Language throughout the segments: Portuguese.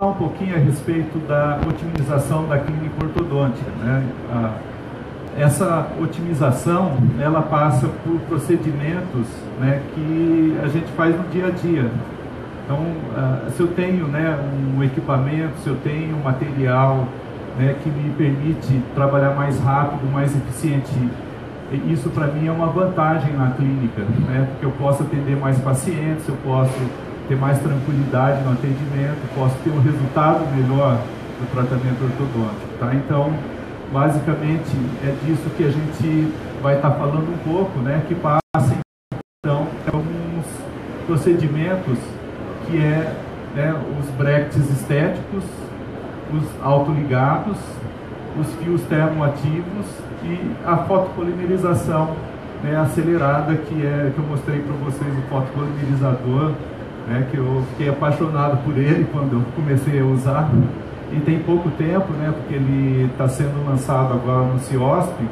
Um pouquinho a respeito da otimização da clínica ortodôntica, né? Essa otimização, ela passa por procedimentos, né, que a gente faz no dia a dia. Então, se eu tenho, né, um equipamento, se eu tenho um material, né, que me permite trabalhar mais rápido, mais eficiente, isso para mim é uma vantagem na clínica, né, porque eu posso atender mais pacientes, eu posso ter mais tranquilidade no atendimento, posso ter um resultado melhor do tratamento ortodôntico, tá? Então, basicamente é disso que a gente vai estar falando um pouco, né, que passa então alguns procedimentos que né, os brackets estéticos, os autoligados, os fios termoativos e a fotopolimerização, né, acelerada, que eu mostrei para vocês, o fotopolimerizador, né, que eu fiquei apaixonado por ele quando eu comecei a usar, e tem pouco tempo, né, porque ele está sendo lançado agora no CIOSP,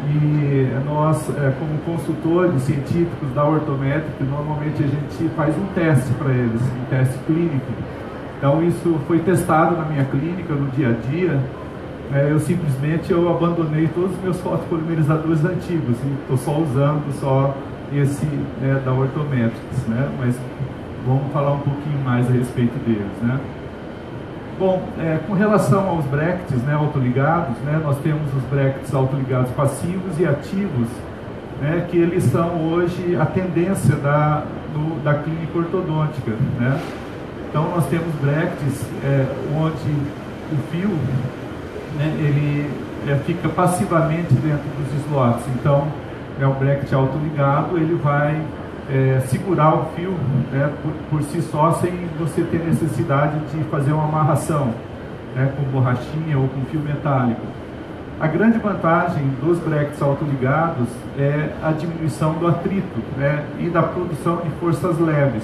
e nós, como consultores científicos da Ortometric, normalmente a gente faz um teste para eles, um teste clínico. Então isso foi testado na minha clínica, no dia a dia. Eu abandonei todos os meus fotopolimerizadores antigos e estou só usando esse, né, da Ortometrics, né? Mas vamos falar um pouquinho mais a respeito deles, né? Bom, com relação aos brackets, né, autoligados, né, nós temos os brackets autoligados passivos e ativos, né, que eles são hoje a tendência da clínica ortodôntica, né? Então nós temos brackets onde o fio, né, ele fica passivamente dentro dos slots. Então o bracket autoligado, ele vai segurar o fio, né, por si só, sem você ter necessidade de fazer uma amarração, né, com borrachinha ou com fio metálico. A grande vantagem dos brackets autoligados é a diminuição do atrito, né, e da produção de forças leves.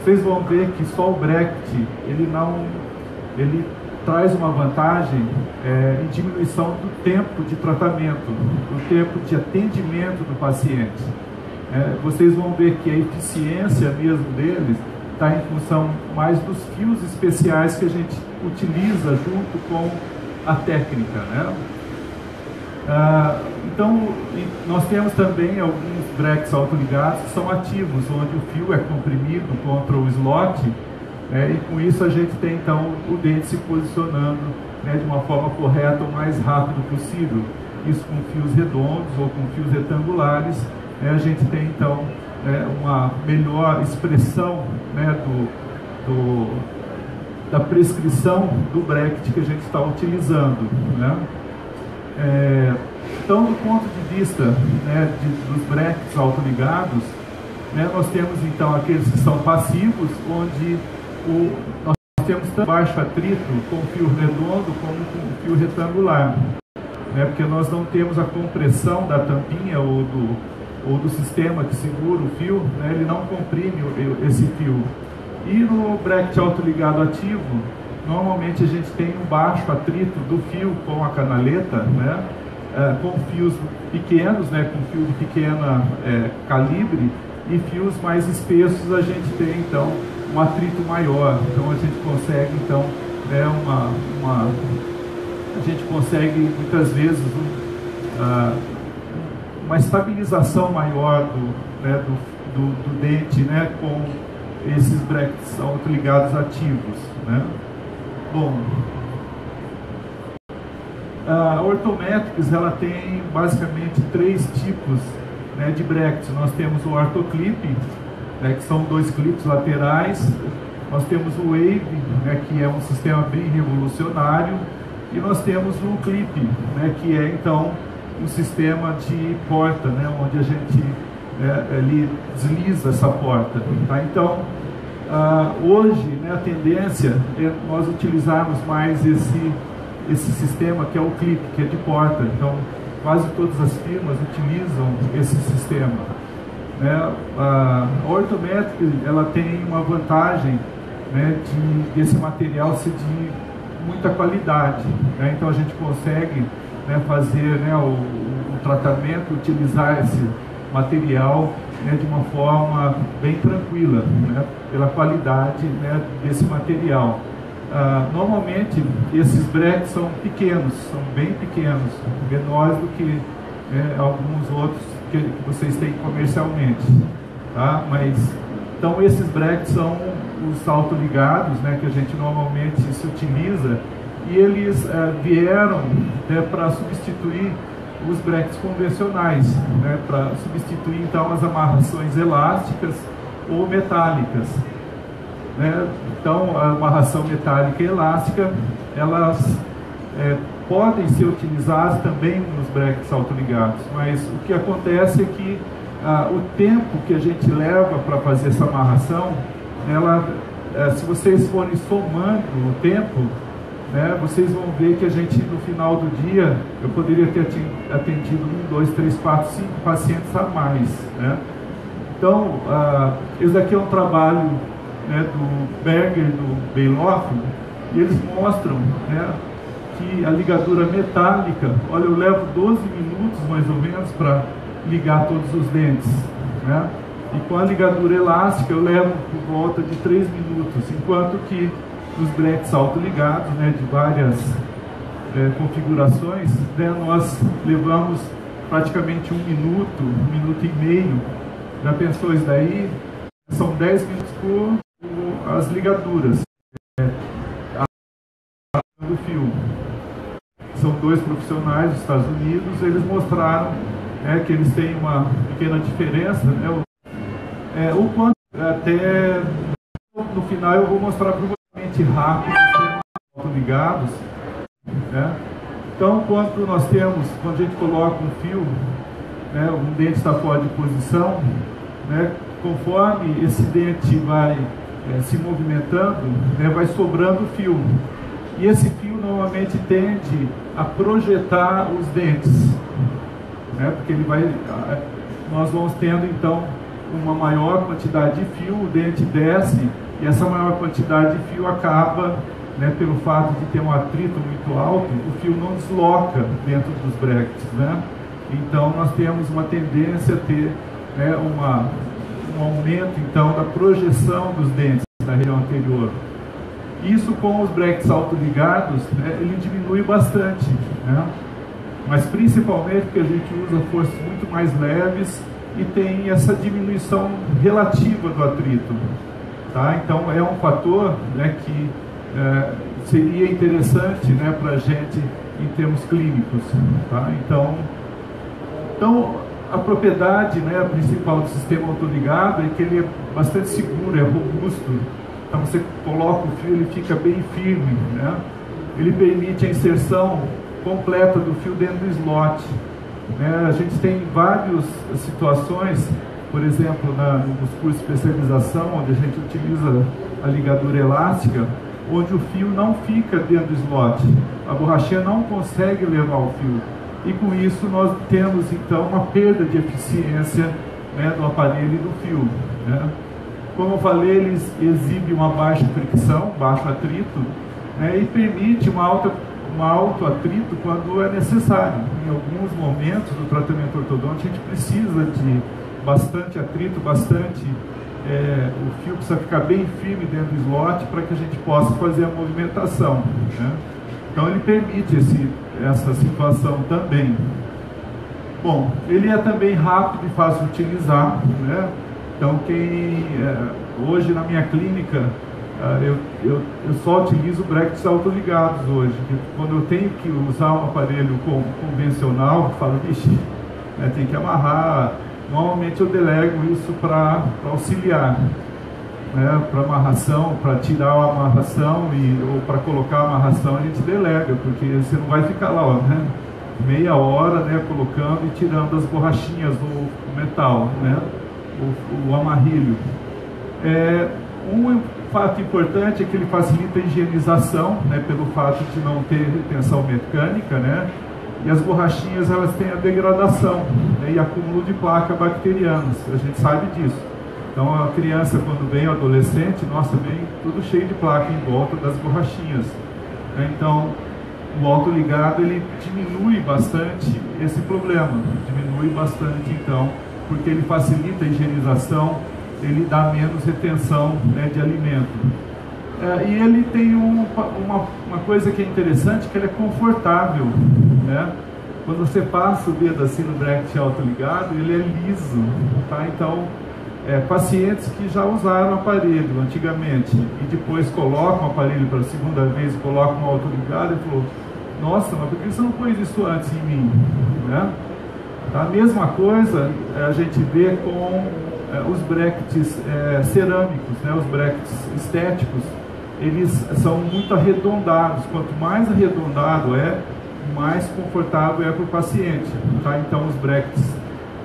Vocês vão ver que só o bracket, ele traz uma vantagem em diminuição do tempo de tratamento, do tempo de atendimento do paciente. Vocês vão ver que a eficiência mesmo deles está em função mais dos fios especiais que a gente utiliza junto com a técnica, né? Então, nós temos também alguns brackets autoligados que são ativos, onde o fio é comprimido contra o slot, e com isso a gente tem então o dente se posicionando, né, de uma forma correta o mais rápido possível. Isso com fios redondos ou com fios retangulares, a gente tem então uma melhor expressão, né, da prescrição do bracket que a gente está utilizando, né? Então, do ponto de vista, né, dos brackets autoligados, né, nós temos então aqueles que são passivos, onde nós temos tanto baixo atrito com fio redondo como com fio retangular, né, porque nós não temos a compressão da tampinha ou do sistema que segura o fio, né, ele não comprime esse fio. E no bracket autoligado ativo, normalmente a gente tem um baixo atrito do fio com a canaleta, né, com fios pequenos, né, com fio de pequena calibre, e fios mais espessos a gente tem então um atrito maior. Então a gente consegue então a gente consegue muitas vezes uma estabilização maior do dente, né, com esses brackets autoligados ativos, né? Bom, a Ortometrics, ela tem basicamente 3 tipos, né, de brackets. Nós temos o ortoclip, né, que são 2 clipes laterais. Nós temos o Wave, né, que é um sistema bem revolucionário, e nós temos o clip, né, que é então um sistema de porta, né, onde a gente ali desliza essa porta, tá? Então hoje, né, a tendência é nós utilizarmos mais esse sistema que é o clip, que é de porta. Então quase todas as firmas utilizam esse sistema, né? A Ortometric, ela tem uma vantagem, né, desse material ser de muita qualidade, né? Então a gente consegue, né, fazer, né, o tratamento, utilizar esse material, né, de uma forma bem tranquila, né, pela qualidade, né, desse material. Normalmente esses breques são pequenos, são bem pequenos, menores do que alguns outros que vocês têm comercialmente, tá? Mas então esses breques são os autoligados, né, que a gente normalmente se utiliza, e eles vieram para substituir os breques convencionais, né, para substituir então as amarrações elásticas ou metálicas, né? Então a amarração metálica e elástica, elas podem ser utilizadas também nos breques autoligados, mas o que acontece é que o tempo que a gente leva para fazer essa amarração, se vocês forem somando o tempo, né, vocês vão ver que a gente, no final do dia, eu poderia ter atendido 1, 2, 3, 4, 5 pacientes a mais, né? Então, esse daqui é um trabalho, né, do Berger e do Bailoff, e eles mostram, né, que a ligadura metálica, olha, eu levo 12 minutos mais ou menos para ligar todos os dentes, né? E com a ligadura elástica eu levo por volta de 3 minutos, enquanto que nos breques autoligados, né, de várias configurações, né, nós levamos praticamente 1 minuto, 1 minuto e meio. Já pensou isso daí? São 10 minutos por as ligaduras do fio. São 2 profissionais dos Estados Unidos, eles mostraram, né, que eles têm uma pequena diferença, né, o quanto até no final eu vou mostrar provavelmente rápido ligados, né? Então, quando a gente coloca um fio, né, um dente está fora de posição, né, conforme esse dente vai se movimentando, né, vai sobrando fio. E esse fio normalmente tende a projetar os dentes, né, porque nós vamos tendo então uma maior quantidade de fio, o dente desce, e essa maior quantidade de fio acaba, né, pelo fato de ter um atrito muito alto, o fio não desloca dentro dos brackets, né? Então nós temos uma tendência a ter, né, um aumento então da projeção dos dentes na região anterior. Isso com os brackets autoligados, né, ele diminui bastante, né? Mas principalmente porque a gente usa forças muito mais leves e tem essa diminuição relativa do atrito, tá? Então é um fator, né, que seria interessante, né, para a gente em termos clínicos, tá? Então a propriedade, né, principal do sistema autoligado é que ele é bastante seguro, é robusto. Então você coloca o fio, ele fica bem firme, né? Ele permite a inserção completa do fio dentro do slot, né? A gente tem várias situações, por exemplo, nos cursos de especialização, onde a gente utiliza a ligadura elástica, onde o fio não fica dentro do slot, a borrachinha não consegue levar o fio, e com isso nós temos então uma perda de eficiência, né, do aparelho e do fio, né? Como eu falei, ele exibe uma baixa fricção, baixo atrito, né, e permite um alto atrito quando é necessário. Em alguns momentos do tratamento ortodôntico a gente precisa de bastante atrito, o fio precisa ficar bem firme dentro do slot para que a gente possa fazer a movimentação, né? Então ele permite essa situação também. Bom, ele é também rápido e fácil de utilizar, né? Então hoje na minha clínica eu só utilizo brackets autoligados hoje. Quando eu tenho que usar um aparelho convencional, eu falo, vixe, tem que amarrar. Normalmente eu delego isso para auxiliar, né, para amarração, para tirar a amarração ou para colocar a amarração a gente delega, porque você não vai ficar lá, né, meia hora, né, colocando e tirando as borrachinhas do metal, né, o amarrilho. Um fato importante é que ele facilita a higienização, né, pelo fato de não ter retenção mecânica, né? E as borrachinhas, elas têm a degradação, né, e acúmulo de placa bacterianas, a gente sabe disso. Então a criança, quando vem, o adolescente, nossa, vem tudo cheio de placa em volta das borrachinhas, né? Então o autoligado, ele diminui bastante esse problema, então, porque ele facilita a higienização, ele dá menos retenção, né, de alimento. E ele tem uma coisa que é interessante, que ele é confortável, né? Quando você passa o dedo assim no bracket autoligado, ele é liso, tá? Então, pacientes que já usaram o aparelho antigamente e depois colocam o aparelho pela segunda vez e colocam o autoligado e falou: nossa, mas por que você não pôs isso antes em mim? Né? A mesma coisa a gente vê com os brackets cerâmicos, né? Os brackets estéticos, eles são muito arredondados. Quanto mais arredondado mais confortável é para o paciente. Tá? Então os brackets,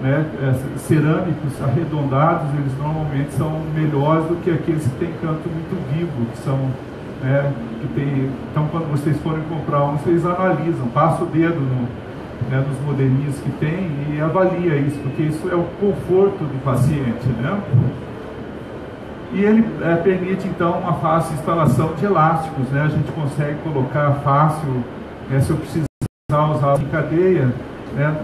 né, cerâmicos arredondados, eles normalmente são melhores do que aqueles que têm canto muito vivo, que são, então quando vocês forem comprar um, vocês analisam, passa o dedo nos modelinhos que tem e avalia isso, porque isso é o conforto do paciente, né? E ele permite então uma fácil instalação de elásticos, né? A gente consegue colocar fácil, se eu precisar usar em cadeia,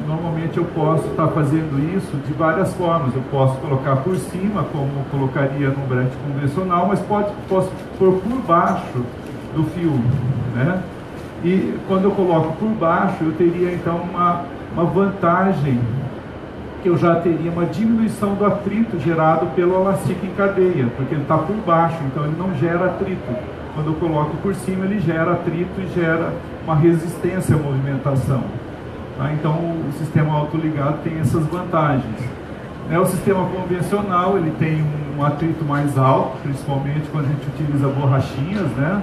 normalmente eu posso estar fazendo isso de várias formas. Eu posso colocar por cima, como colocaria no bracket convencional, mas posso pôr por baixo do fio, né? E quando eu coloco por baixo, eu teria então uma vantagem, que eu já teria uma diminuição do atrito gerado pelo elástico em cadeia, porque ele está por baixo, então ele não gera atrito. Quando eu coloco por cima, ele gera atrito e gera uma resistência à movimentação. Tá? Então o sistema autoligado tem essas vantagens. O sistema convencional, ele tem um atrito mais alto, principalmente quando a gente utiliza borrachinhas, né?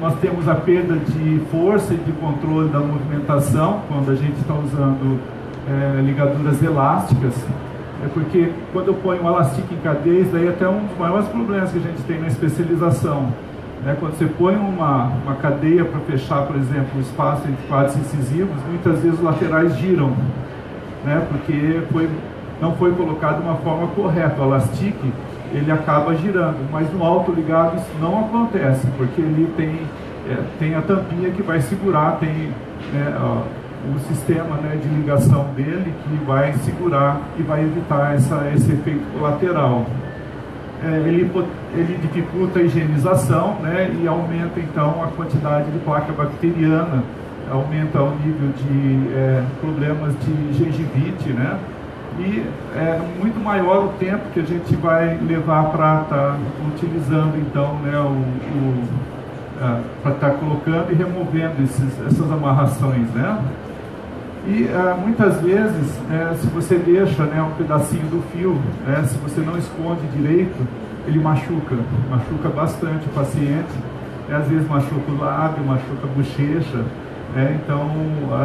Nós temos a perda de força e de controle da movimentação quando a gente está usando ligaduras elásticas, porque quando eu ponho um elástico em cadeia, isso daí é até um dos maiores problemas que a gente tem na especialização. Quando você põe uma cadeia para fechar, por exemplo, o espaço entre quadros incisivos, muitas vezes os laterais giram, né? Porque não foi colocado de uma forma correta. O elástico, ele acaba girando, mas no autoligado isso não acontece, porque ele tem a tampinha que vai segurar, tem o sistema, né, de ligação dele que vai segurar e vai evitar esse efeito colateral. Ele dificulta a higienização, né, e aumenta então a quantidade de placa bacteriana, aumenta o nível de problemas de gengivite, né? E é muito maior o tempo que a gente vai levar para estar utilizando então, né, para estar colocando e removendo essas amarrações, né? E muitas vezes, se você deixa, né, um pedacinho do fio, se você não esconde direito, ele machuca bastante o paciente, às vezes machuca o lábio, machuca a bochecha, então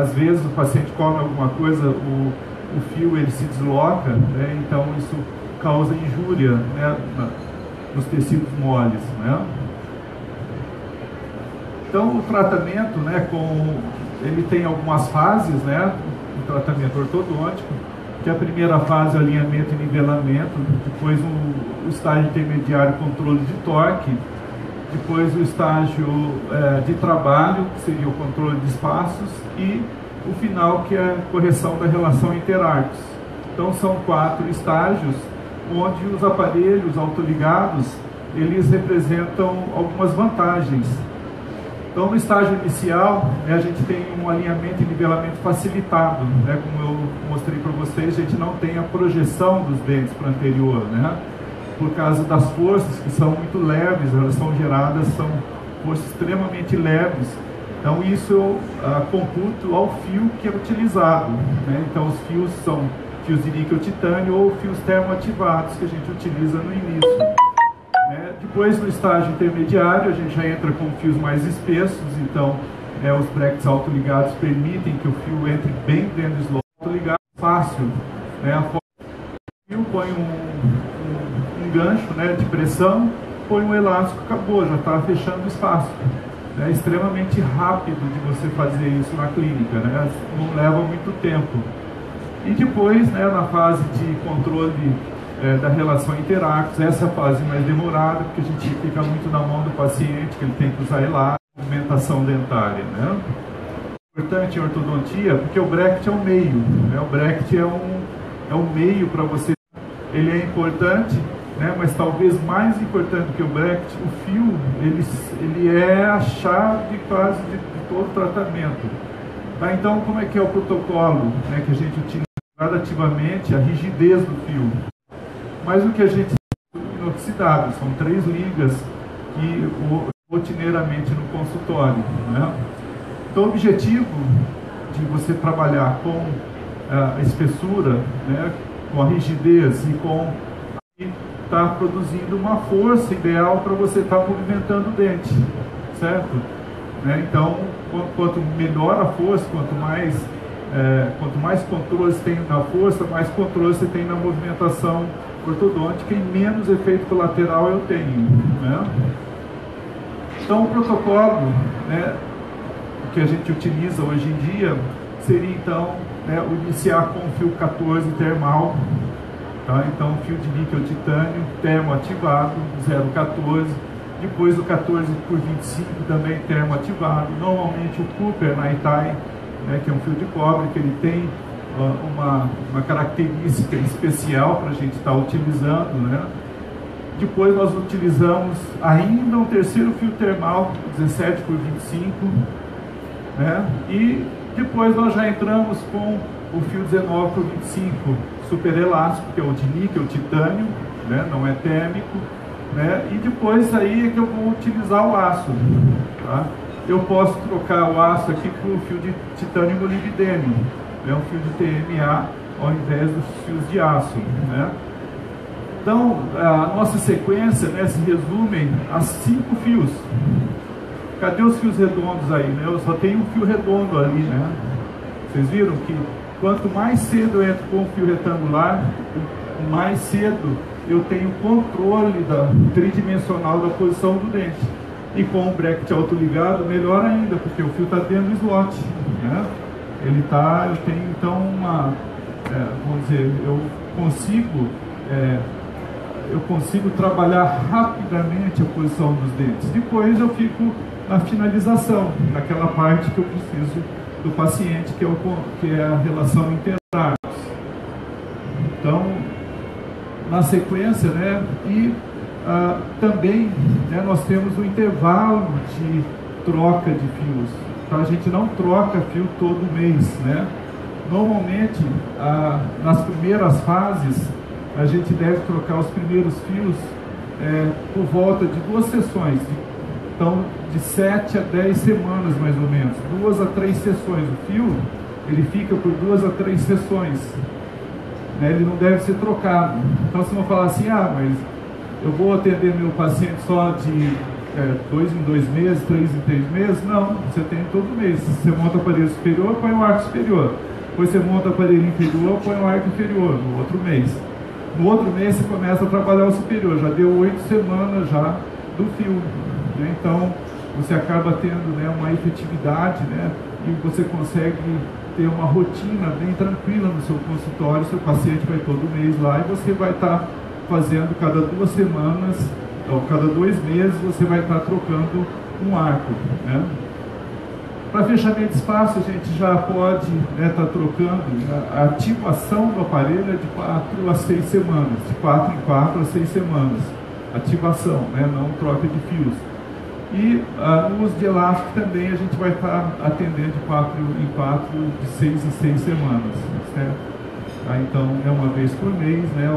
às vezes o paciente come alguma coisa, o fio ele se desloca, então isso causa injúria, né, nos tecidos moles, né? Então o tratamento, né, ele tem algumas fases, né, o tratamento ortodôntico, que a primeira fase é alinhamento e nivelamento, depois o estágio intermediário, controle de torque, depois o estágio de trabalho, que seria o controle de espaços, e o final, que é a correção da relação interarcos. Então são 4 estágios, onde os aparelhos autoligados, eles representam algumas vantagens. Então no estágio inicial, a gente tem um alinhamento e nivelamento facilitado, né? Como eu mostrei para vocês, a gente não tem a projeção dos dentes para o anterior, né? Por causa das forças que são muito leves, elas são geradas, são forças extremamente leves. Então isso eu computo ao fio que é utilizado, né? Então os fios são fios de níquel titânio ou fios termoativados que a gente utiliza no início. Depois no estágio intermediário a gente já entra com fios mais espessos, então os brackets autoligados permitem que o fio entre bem dentro do slot autoligado, fácil, né? O fio põe um gancho, né, de pressão, põe um elástico, acabou, já está fechando o espaço. É extremamente rápido de você fazer isso na clínica, né? Não leva muito tempo. E depois, né, na fase de controle da relação interarcos, essa é a fase mais demorada, porque a gente fica muito na mão do paciente, que ele tem que usar elástico, movimentação dentária, né? Importante em ortodontia, porque o bracket é um meio, né? O bracket é um meio para você. Ele é importante né? Mas talvez mais importante que o Brecht, o fio, ele é a chave quase de todo o tratamento. Tá? Então, como é que é o protocolo, né, que a gente utiliza gradativamente? A rigidez do fio. Mas o que a gente inoxidável, são 3 ligas que rotineiramente no consultório, né? Então, o objetivo de você trabalhar com a espessura, né, com a rigidez e com está produzindo uma força ideal para você estar movimentando o dente, certo? Né? Então, quanto melhor a força, quanto mais controle você tem na força, mais controle você tem na movimentação ortodôntica e menos efeito colateral eu tenho, né? Então, o protocolo, né, que a gente utiliza hoje em dia seria, então, né, iniciar com o fio 14 termal, tá? Então, fio de níquel titânio termoativado, 0,14, depois o 14 por 25 também termoativado, normalmente o Cooper Nighttime, né, que é um fio de cobre, que ele tem uma característica especial para a gente estar utilizando, né? Depois nós utilizamos ainda um terceiro fio termal, 17 por 25, né? E depois nós já entramos com o fio 19 por 25 super elástico, que é o de níquel titânio, né? Não é térmico, né? E depois aí é que eu vou utilizar o aço, tá? Eu posso trocar o aço aqui por fio de titânio molibdênio, é um fio de TMA ao invés dos fios de aço, né? Então, a nossa sequência, né, se resume a 5 fios. Cadê os fios redondos aí, né? Eu só tenho um fio redondo ali, né? Vocês viram que quanto mais cedo eu entro com o fio retangular, mais cedo eu tenho controle tridimensional da posição do dente. E com o bracket autoligado, melhor ainda, porque o fio está dentro do slot, né? Eu tenho então vamos dizer, eu consigo trabalhar rapidamente a posição dos dentes. Depois eu fico na finalização, naquela parte que eu preciso do paciente, que é a relação interarcos. Então, na sequência, né, também, né, nós temos um intervalo de troca de fios. Então, a gente não troca fio todo mês, né? Normalmente, nas primeiras fases, a gente deve trocar os primeiros fios por volta de 2 sessões. Então, de 7 a 10 semanas, mais ou menos. 2 a 3 sessões. O fio, ele fica por 2 a 3 sessões. Né? Ele não deve ser trocado. Então, se eu falar assim, mas eu vou atender meu paciente só de 2 em 2 meses, 3 em 3 meses? Não, você tem todo mês. Você monta o aparelho superior, põe o arco superior. Depois você monta o aparelho inferior, põe o arco inferior, no outro mês. No outro mês você começa a trabalhar o superior, já deu 8 semanas já do fio, né? Então você acaba tendo, né, uma efetividade, né, e você consegue ter uma rotina bem tranquila no seu consultório. Seu paciente vai todo mês lá e você vai estar fazendo cada 2 semanas, ou cada 2 meses você vai estar trocando um arco, né? Para fechamento de espaço, a gente já pode estar trocando. A ativação do aparelho é de 4 a 6 semanas, de 4 em 4 a 6 semanas. Ativação, né? Não troca de fios. E no uso de elástico também a gente vai estar atendendo de 4 em 4, de 6 em 6 semanas, certo? Então é uma vez por mês, né?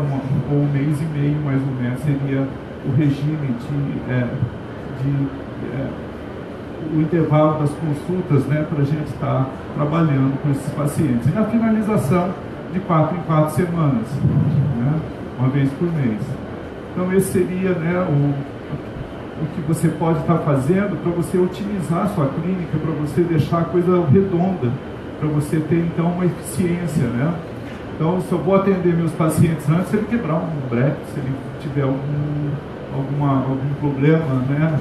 Ou um mês e meio, mais ou menos, seria o regime o intervalo das consultas, né, para a gente estar trabalhando com esses pacientes. E na finalização, de 4 em 4 semanas, né, uma vez por mês. Então esse seria, né, o que você pode estar fazendo para você otimizar a sua clínica, para você deixar a coisa redonda, para você ter então uma eficiência, né? Então, se eu vou atender meus pacientes antes, se ele quebrar um breque, se ele tiver algum problema, né?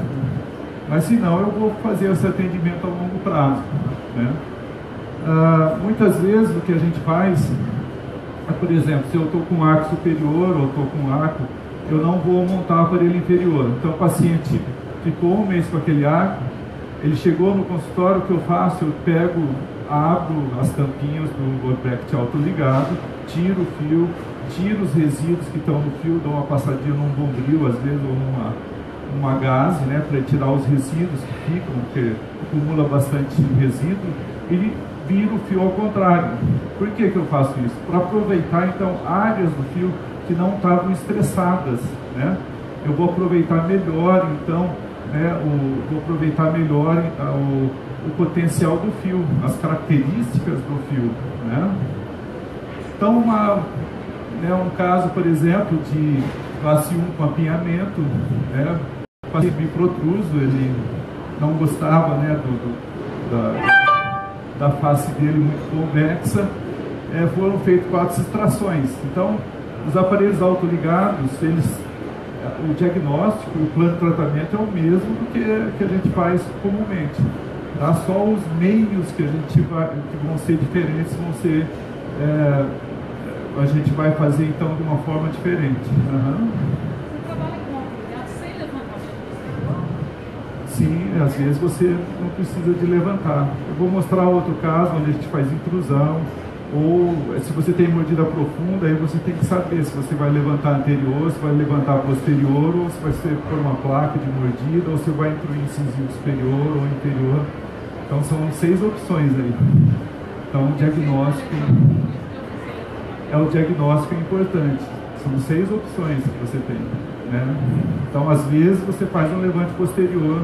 Mas se não, eu vou fazer esse atendimento a longo prazo, né? Muitas vezes o que a gente faz é, por exemplo, se eu estou com arco superior ou estou com arco, eu não vou montar o aparelho inferior. Então o paciente ficou um mês com aquele arco, ele chegou no consultório, o que eu faço? Eu pego, abro as tampinhas do bracket autoligado, tiro o fio, tira os resíduos que estão no fio, dá uma passadinha num bombril, às vezes, ou numa gaze, né, para tirar os resíduos que ficam, porque acumula bastante resíduo, e vira o fio ao contrário. Por que eu faço isso? Para aproveitar, então, áreas do fio que não estavam estressadas, né? Eu vou aproveitar melhor, então, né, vou aproveitar melhor o potencial do fio, as características do fio, né? Então, um caso, por exemplo, de classe 1 com apinhamento, né, paciente biprotruso, ele não gostava, né, da face dele muito convexa, foram feitas 4 extrações. Então, os aparelhos autoligados, o diagnóstico, o plano de tratamento é o mesmo do que a gente faz comumente. Tá? Só os meios que que vão ser diferentes, a gente vai fazer então de uma forma diferente. Uhum. Você trabalha com autoligado sem levantamento posterior? Sim, às vezes você não precisa de levantar. Eu vou mostrar outro caso onde a gente faz intrusão, ou se você tem mordida profunda, aí você tem que saber se você vai levantar anterior, se vai levantar posterior, ou se vai ser por uma placa de mordida, ou se vai intruir incisivo superior ou inferior. Então são 6 opções aí. Então o diagnóstico é importante. São 6 opções que você tem, né? Então às vezes você faz um levante posterior.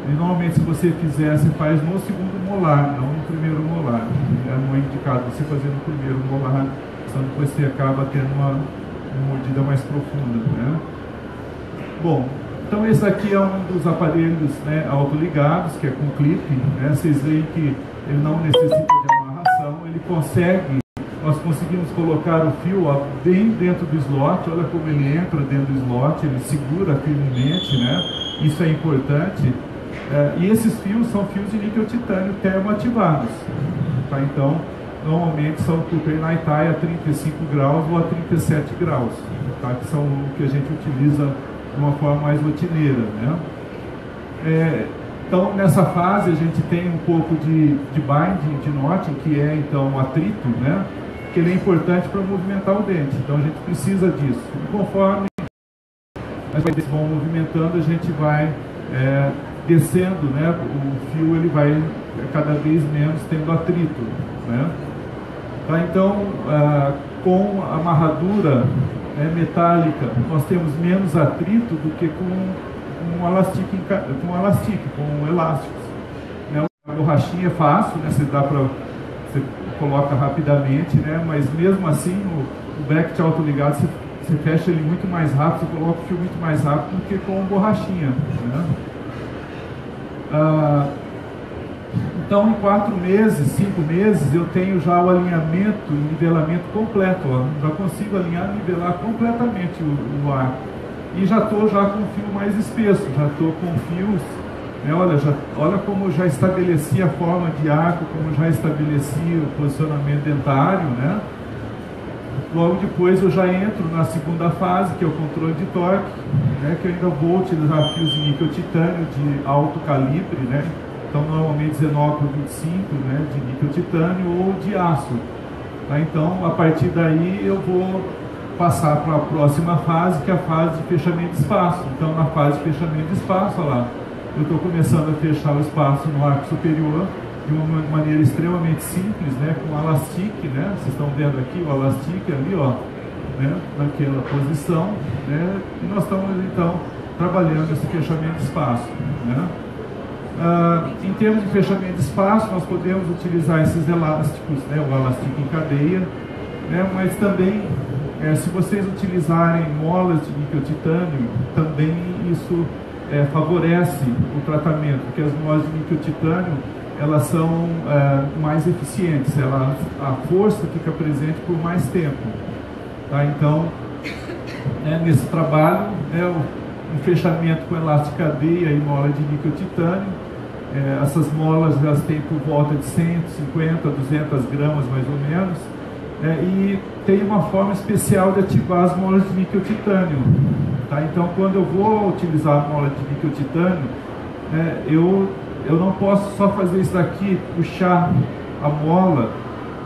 E normalmente, se você fizer, você faz no segundo molar, não no primeiro molar. Não é indicado você fazer no primeiro molar, senão depois você acaba tendo uma mordida mais profunda, né? Bom, então esse aqui é um dos aparelhos, né, autoligados, que é com clipe, né? Vocês veem que ele não necessita de amarração, ele consegue, nós conseguimos colocar o fio bem dentro do slot. Olha como ele entra dentro do slot, ele segura firmemente, né? Isso é importante. E esses fios são fios de níquel titânio termoativados, tá? Então, normalmente são por Pernaitai a 35 graus ou a 37 graus, tá? Que são o que a gente utiliza de uma forma mais rotineira, né? Então, nessa fase, a gente tem um pouco de binding, de knotting, que é, então, o atrito, né? Que ele é importante para movimentar o dente, então a gente precisa disso. E conforme as dentes vão movimentando, a gente vai descendo, né? O fio ele vai cada vez menos tendo atrito, né? Tá? Então, com a amarradura metálica, nós temos menos atrito do que com elásticos, né? A borrachinha é fácil, né? Você coloca rapidamente, né? Mas mesmo assim o bracket autoligado você fecha ele muito mais rápido, você coloca o fio muito mais rápido do que com borrachinha, né? Então, em 4 meses, 5 meses, eu tenho já o alinhamento e nivelamento completo. Ó. Já consigo alinhar e nivelar completamente o arco. E já estou já com o fio mais espesso, já estou com fios, né? Olha como eu já estabeleci a forma de arco, como eu já estabeleci o posicionamento dentário, né? Logo depois eu já entro na segunda fase, que é o controle de torque, né, que eu ainda vou utilizar fios de níquel titânio de alto calibre, né? Então normalmente 19 por 25, né, de níquel titânio ou de aço. Tá? Então a partir daí eu vou passar para a próxima fase, que é a fase de fechamento de espaço. Então na fase de fechamento de espaço, olha lá, eu estou começando a fechar o espaço no arco superior, de uma maneira extremamente simples, né, com elastique, né, vocês estão vendo aqui o elastique ali, ó, né, naquela posição, né, e nós estamos então trabalhando esse fechamento de espaço, né. Em termos de fechamento de espaço, nós podemos utilizar esses elásticos, né, o elastique em cadeia, né, mas também, se vocês utilizarem molas de níquel titânio, também isso favorece o tratamento, porque as molas de níquel titânio elas são mais eficientes, a força fica presente por mais tempo, tá? Então, nesse trabalho, um fechamento com elástico cadeia e mola de níquel titânio, essas molas elas têm por volta de 150 a 200 gramas mais ou menos, e tem uma forma especial de ativar as molas de níquel titânio, tá? Então, quando eu vou utilizar a mola de níquel titânio, eu não posso só fazer isso daqui, puxar a mola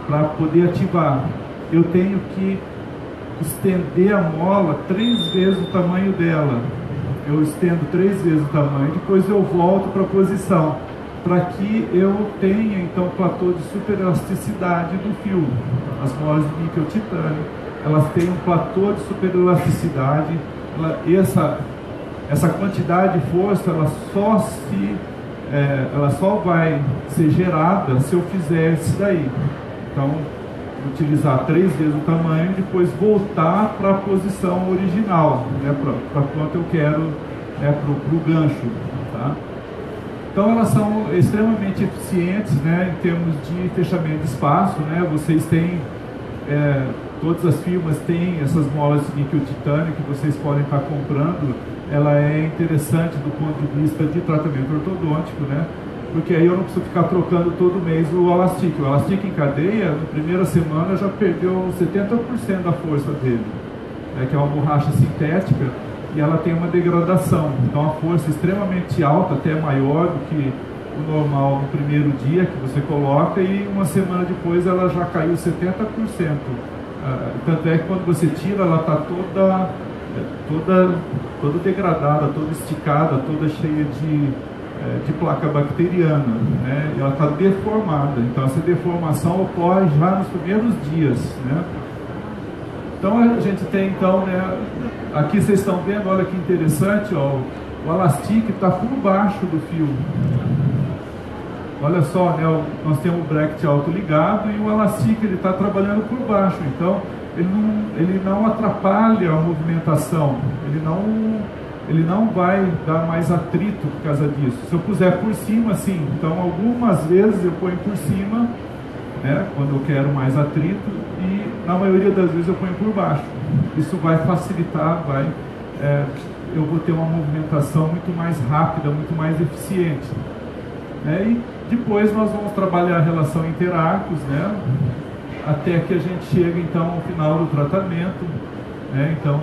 para poder ativar. Eu tenho que estender a mola 3 vezes o tamanho dela. Eu estendo 3 vezes o tamanho, depois eu volto para a posição, para que eu tenha então platô de superelasticidade do fio. As molas de níquel titânio, elas têm um platô de superelasticidade. Essa quantidade de força, ela só vai ser gerada se eu fizer isso daí. Então, utilizar 3 vezes o tamanho, depois voltar para a posição original, né, para quanto eu quero, né, para o gancho. Tá? Então, elas são extremamente eficientes, né, em termos de fechamento de espaço. Né? Vocês têm, todas as firmas têm essas molas de níquel titânio que vocês podem estar comprando. Ela é interessante do ponto de vista de tratamento ortodôntico, né? Porque aí eu não preciso ficar trocando todo mês o elastique. O elastique em cadeia, na primeira semana, já perdeu 70% da força dele, né? Que é uma borracha sintética, e ela tem uma degradação. Então a força é extremamente alta, até maior do que o normal no primeiro dia que você coloca, e uma semana depois ela já caiu 70%. Tanto é que quando você tira, ela está toda degradada, toda esticada, toda cheia de placa bacteriana, né? E ela está deformada. Então essa deformação ocorre já nos primeiros dias, né? Então a gente tem então, né, aqui vocês estão vendo, olha que interessante, ó, o elastique está por baixo do fio. Olha só, né, nós temos o bracket autoligado e o elastique ele está trabalhando por baixo. Então ele não atrapalha a movimentação, ele não vai dar mais atrito por causa disso. Se eu puser por cima, sim. Então algumas vezes eu ponho por cima, né, quando eu quero mais atrito, e na maioria das vezes eu ponho por baixo. Isso vai facilitar, eu vou ter uma movimentação muito mais rápida, muito mais eficiente. E depois nós vamos trabalhar a relação interarcos, né, até que a gente chega então ao final do tratamento, né. Então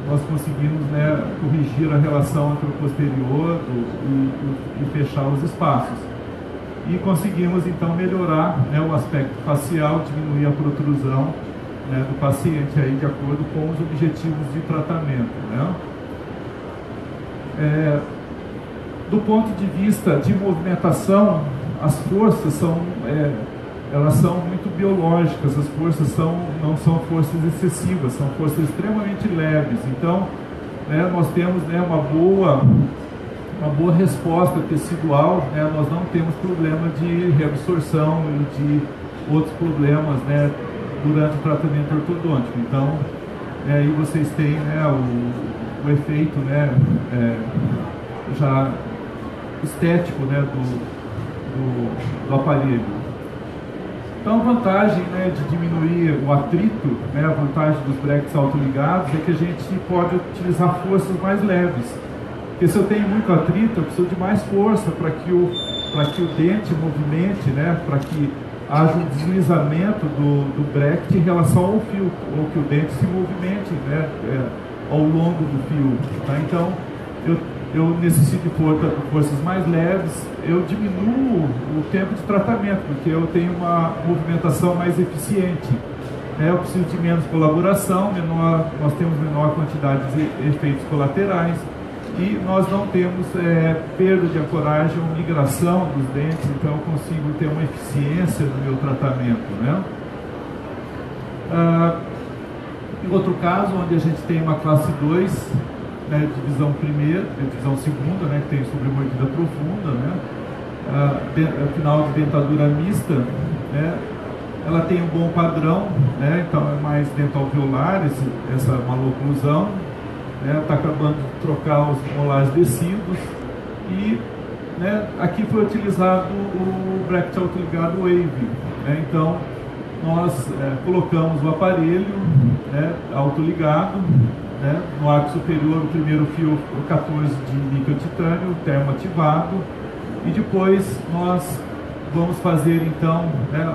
nós conseguimos, né, corrigir a relação entre o posterior e fechar os espaços, e conseguimos então melhorar, né, o aspecto facial, diminuir a protrusão, né, do paciente aí, de acordo com os objetivos de tratamento, né. Do ponto de vista de movimentação, as forças elas são muito biológicas. As forças não são forças excessivas, são forças extremamente leves. Então, né, nós temos, né, uma boa resposta tecidual, né, nós não temos problema de reabsorção e de outros problemas, né, durante o tratamento ortodôntico. Então, aí vocês têm, né, o efeito, né, já estético, né, do aparelho. Então a vantagem, né, de diminuir o atrito, né, a vantagem dos brackets autoligados é que a gente pode utilizar forças mais leves. Porque se eu tenho muito atrito, eu preciso de mais força para que o dente movimente, né, para que haja um deslizamento do bracket em relação ao fio, ou que o dente se movimente, né, ao longo do fio. Tá? Então eu necessito de forças mais leves, eu diminuo o tempo de tratamento, porque eu tenho uma movimentação mais eficiente. Eu preciso de menos colaboração, nós temos menor quantidade de efeitos colaterais, e nós não temos perda de ancoragem ou migração dos dentes, então eu consigo ter uma eficiência no meu tratamento, né? Em outro caso, onde a gente tem uma classe 2, né, divisão primeira, divisão segunda, né, que tem sobremordida profunda, né, final de dentadura mista, né, ela tem um bom padrão, né, então é mais dental-alveolar, essa maloclusão, né, está acabando de trocar os molares descidos, e, né, aqui foi utilizado o bracket autoligado Wave, né, então nós colocamos o aparelho, né, autoligado, né, no arco superior, o primeiro fio 14 de níquel titânio, termoativado, e depois nós vamos fazer então, né,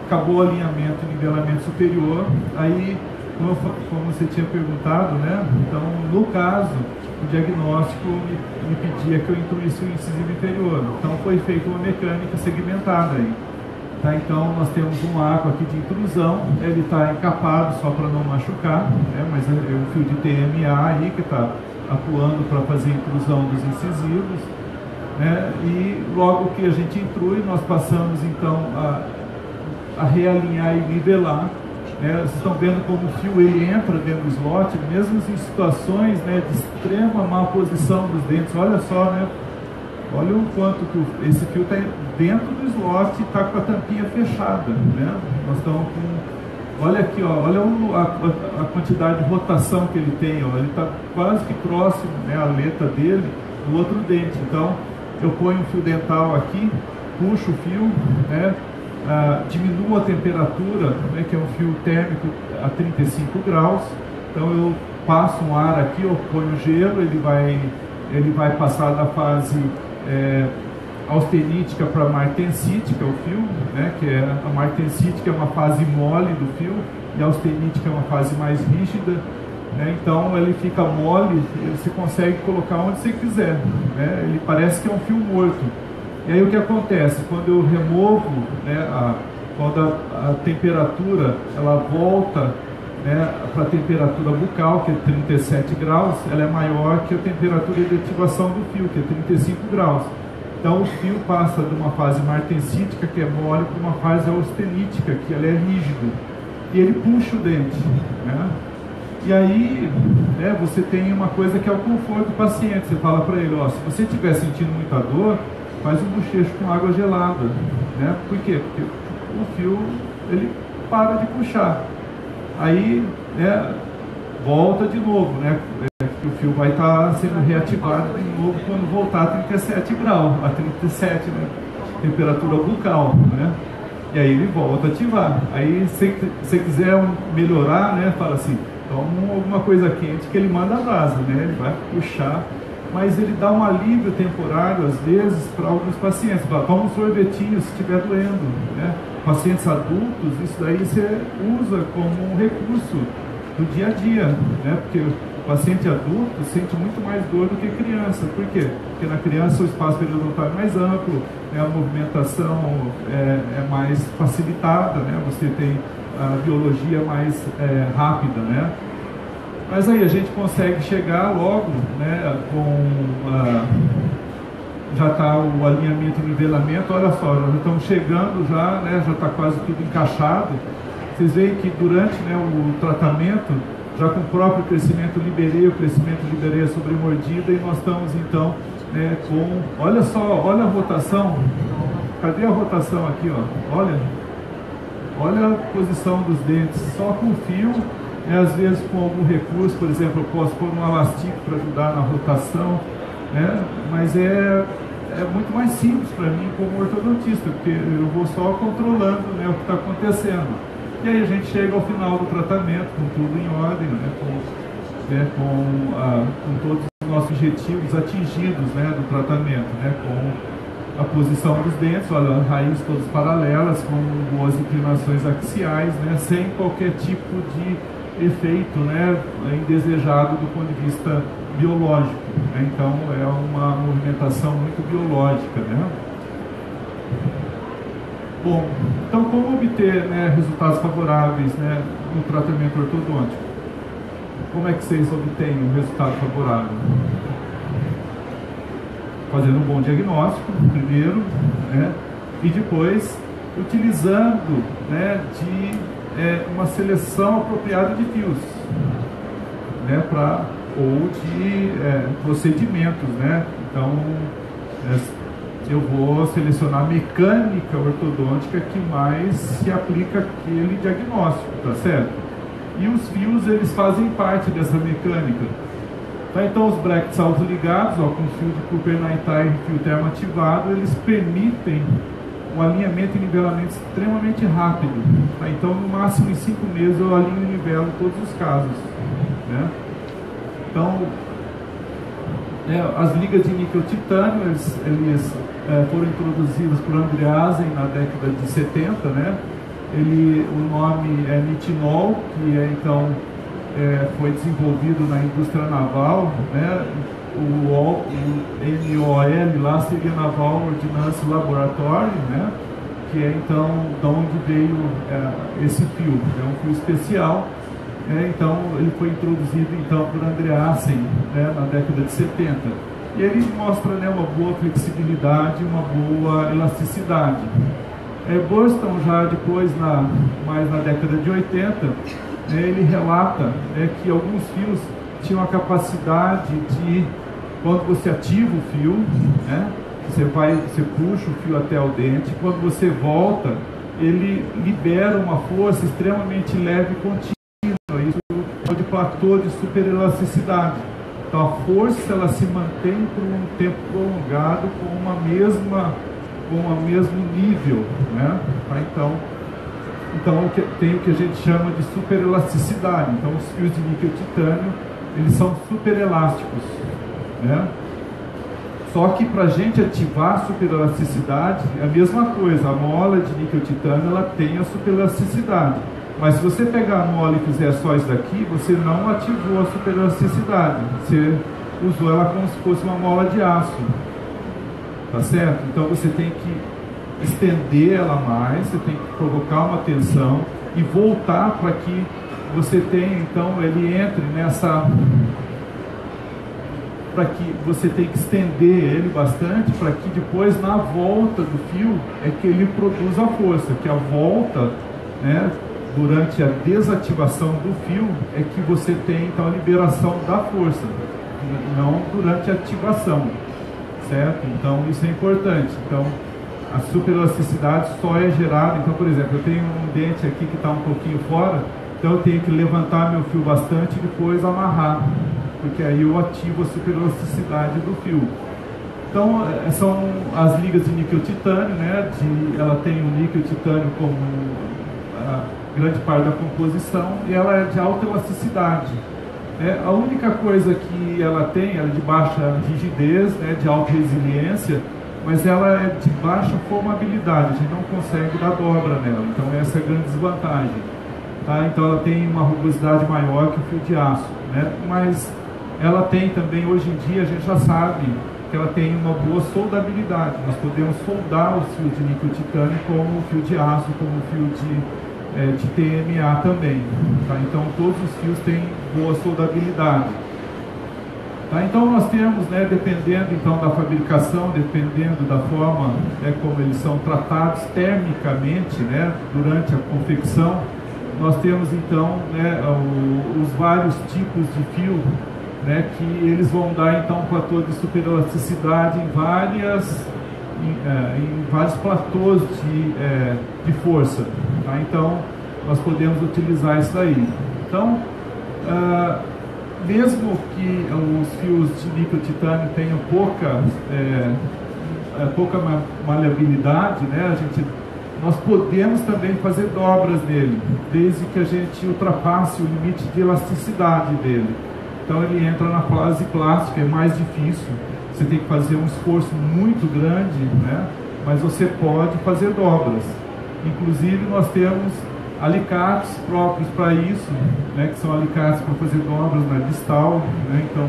acabou o alinhamento e nivelamento superior. Aí, como você tinha perguntado, né, então no caso, o diagnóstico me pedia que eu incluísse o incisivo inferior, então foi feita uma mecânica segmentada aí. Tá? Então nós temos um arco aqui de intrusão, ele está encapado só para não machucar, né? Mas é o fio de TMA aí que está atuando para fazer a intrusão dos incisivos, né? E logo que a gente intrui, nós passamos então a realinhar e nivelar, né? Vocês estão vendo como o fio ele entra dentro do slot, mesmo em situações, né, de extrema má posição dos dentes. Olha só, né? Olha o quanto que esse fio está dentro do slot e está com a tampinha fechada, né? Nós estamos com... Olha aqui, ó, olha a quantidade de rotação que ele tem, ó. Ele está quase que próximo, né, a aleta dele do outro dente. Então, eu ponho um fio dental aqui, puxo o fio, né, diminuo a temperatura, né, que é um fio térmico a 35 graus. Então, eu passo um ar aqui, eu ponho gelo, ele vai passar da fase austenítica para martensítica, o fio, né, que é a martensítica é uma fase mole do fio e a austenítica é uma fase mais rígida, né? Então ele fica mole, você consegue colocar onde você quiser, né? Ele parece que é um fio morto. E aí o que acontece? Quando eu removo, né, quando a temperatura ela volta, né, para a temperatura bucal, que é 37 graus, ela é maior que a temperatura de ativação do fio, que é 35 graus. Então o fio passa de uma fase martensítica, que é mole, para uma fase austenítica, que ela é rígida. E ele puxa o dente, né? E aí, né, você tem uma coisa que é o conforto do paciente. Você fala para ele, ó, se você estiver sentindo muita dor, faz um bochecho com água gelada, né? Por quê? Porque o fio, ele para de puxar. Aí, né, volta de novo, né? O fio vai estar sendo reativado de novo quando voltar a 37 graus, a 37, né? Temperatura bucal, né? E aí ele volta a ativar. Aí, se você quiser melhorar, né, fala assim, toma alguma coisa quente que ele manda a brasa, né? Ele vai puxar, mas ele dá um alívio temporário, às vezes, para alguns pacientes. Fala, toma um sorvetinho se estiver doendo, né? Pacientes adultos, isso daí você usa como um recurso do dia a dia, né? Porque o paciente adulto sente muito mais dor do que criança. Por quê? Porque na criança o espaço periodontal é mais amplo, né? A movimentação é mais facilitada, né? Você tem a biologia mais rápida, né? Mas aí a gente consegue chegar logo, né, já está o alinhamento e nivelamento. Olha só, já estamos chegando já, né, já está quase tudo encaixado. Vocês veem que durante, né, o tratamento, já com o próprio crescimento liberei a sobremordida e nós estamos então, né, olha só, olha a rotação. Cadê a rotação aqui, ó? Olha a posição dos dentes, só com fio, né, às vezes com algum recurso, por exemplo, eu posso pôr um elástico para ajudar na rotação, né, mas é muito mais simples para mim como ortodontista, porque eu vou só controlando, né, o que está acontecendo. E aí a gente chega ao final do tratamento, com tudo em ordem, né, com todos os nossos objetivos atingidos, né, do tratamento, né, com a posição dos dentes, olha, raízes todas paralelas, com boas inclinações axiais, né, sem qualquer tipo de efeito, né, indesejado do ponto de vista biológico, né? Então é uma movimentação muito biológica, né? Bom, então como obter, né, resultados favoráveis, né, no tratamento ortodôntico? Como é que vocês obtêm um resultado favorável? Fazendo um bom diagnóstico, primeiro, né, e depois utilizando, né, uma seleção apropriada de fios, né, ou de procedimentos, né? Então, eu vou selecionar a mecânica ortodôntica que mais se aplica àquele diagnóstico, tá certo? E os fios, eles fazem parte dessa mecânica. Tá, então, os brackets autoligados, ó, com fio de Cooper Nighttime e fio termoativado, eles permitem um alinhamento e nivelamento extremamente rápido. Tá? Então, no máximo em 5 meses, eu alinho e nivelo todos os casos, né? Então, as ligas de níquel-titânio, eles foram introduzidas por Andreasen na década de 70, né? O nome é nitinol, que então foi desenvolvido na indústria naval, né? O NOL lá seria Naval Ordnance Laboratory, né? que é então de onde veio esse fio. É um fio especial, então ele foi introduzido então por Andreasen, né, na década de 70. E ele mostra, né, uma boa flexibilidade, uma boa elasticidade. Burston já depois, mais na década de 80, ele relata que alguns fios tinham a capacidade de, quando você ativa o fio, né, você puxa o fio até o dente, quando você volta, ele libera uma força extremamente leve e contínua. Isso é de platô de superelasticidade. Então a força ela se mantém por um tempo prolongado com o mesmo nível, né? Então tem o que a gente chama de superelasticidade. Então os fios de níquel titânio eles são superelásticos, né? Só que para a gente ativar a superelasticidade é a mesma coisa. A mola de níquel titânio ela tem a superelasticidade. Mas se você pegar a mola e fizer só isso daqui, você não ativou a superelasticidade. Você usou ela como se fosse uma mola de aço. Tá certo? Então você tem que estender ela mais, você tem que colocar uma tensão e voltar para que você tenha, então, ele entre nessa... para que você tem que estender ele bastante, para que depois na volta do fio é que ele produz a força, que a volta, né, durante a desativação do fio é que você tem então a liberação da força, não durante a ativação, certo? Então isso é importante. Então a superelasticidade só é gerada, então por exemplo, eu tenho um dente aqui que está um pouquinho fora, então eu tenho que levantar meu fio bastante e depois amarrar, porque aí eu ativo a superelasticidade do fio. Então, são as ligas de níquel titânio, né? Ela tem o níquel titânio como grande parte da composição e ela é de alta elasticidade. A única coisa que ela tem, ela é de baixa rigidez, né? De alta resiliência, mas ela é de baixa formabilidade, a gente não consegue dar dobra nela, então essa é a grande desvantagem. Tá? Então ela tem uma rugosidade maior que o fio de aço, né? Mas ela tem também, hoje em dia, a gente já sabe que ela tem uma boa soldabilidade. Nós podemos soldar os fios de níquel titânio como o fio de aço, como o fio de TMA também. Tá? Então todos os fios têm boa soldabilidade. Tá? Então nós temos, né, dependendo então da fabricação, dependendo da forma, né, como eles são tratados termicamente, né, durante a confecção, nós temos então, né, os vários tipos de fio, né, que eles vão dar então um platô de superelasticidade em vários platôs de força. Tá? Então nós podemos utilizar isso daí. Então mesmo que os fios de níquel titânio tenham pouca maleabilidade, né, nós podemos também fazer dobras nele, desde que a gente ultrapasse o limite de elasticidade dele. Então ele entra na fase plástica, é mais difícil, você tem que fazer um esforço muito grande, né? Mas você pode fazer dobras. Inclusive nós temos alicates próprios para isso, né? Que são alicates para fazer dobras na distal, né? Então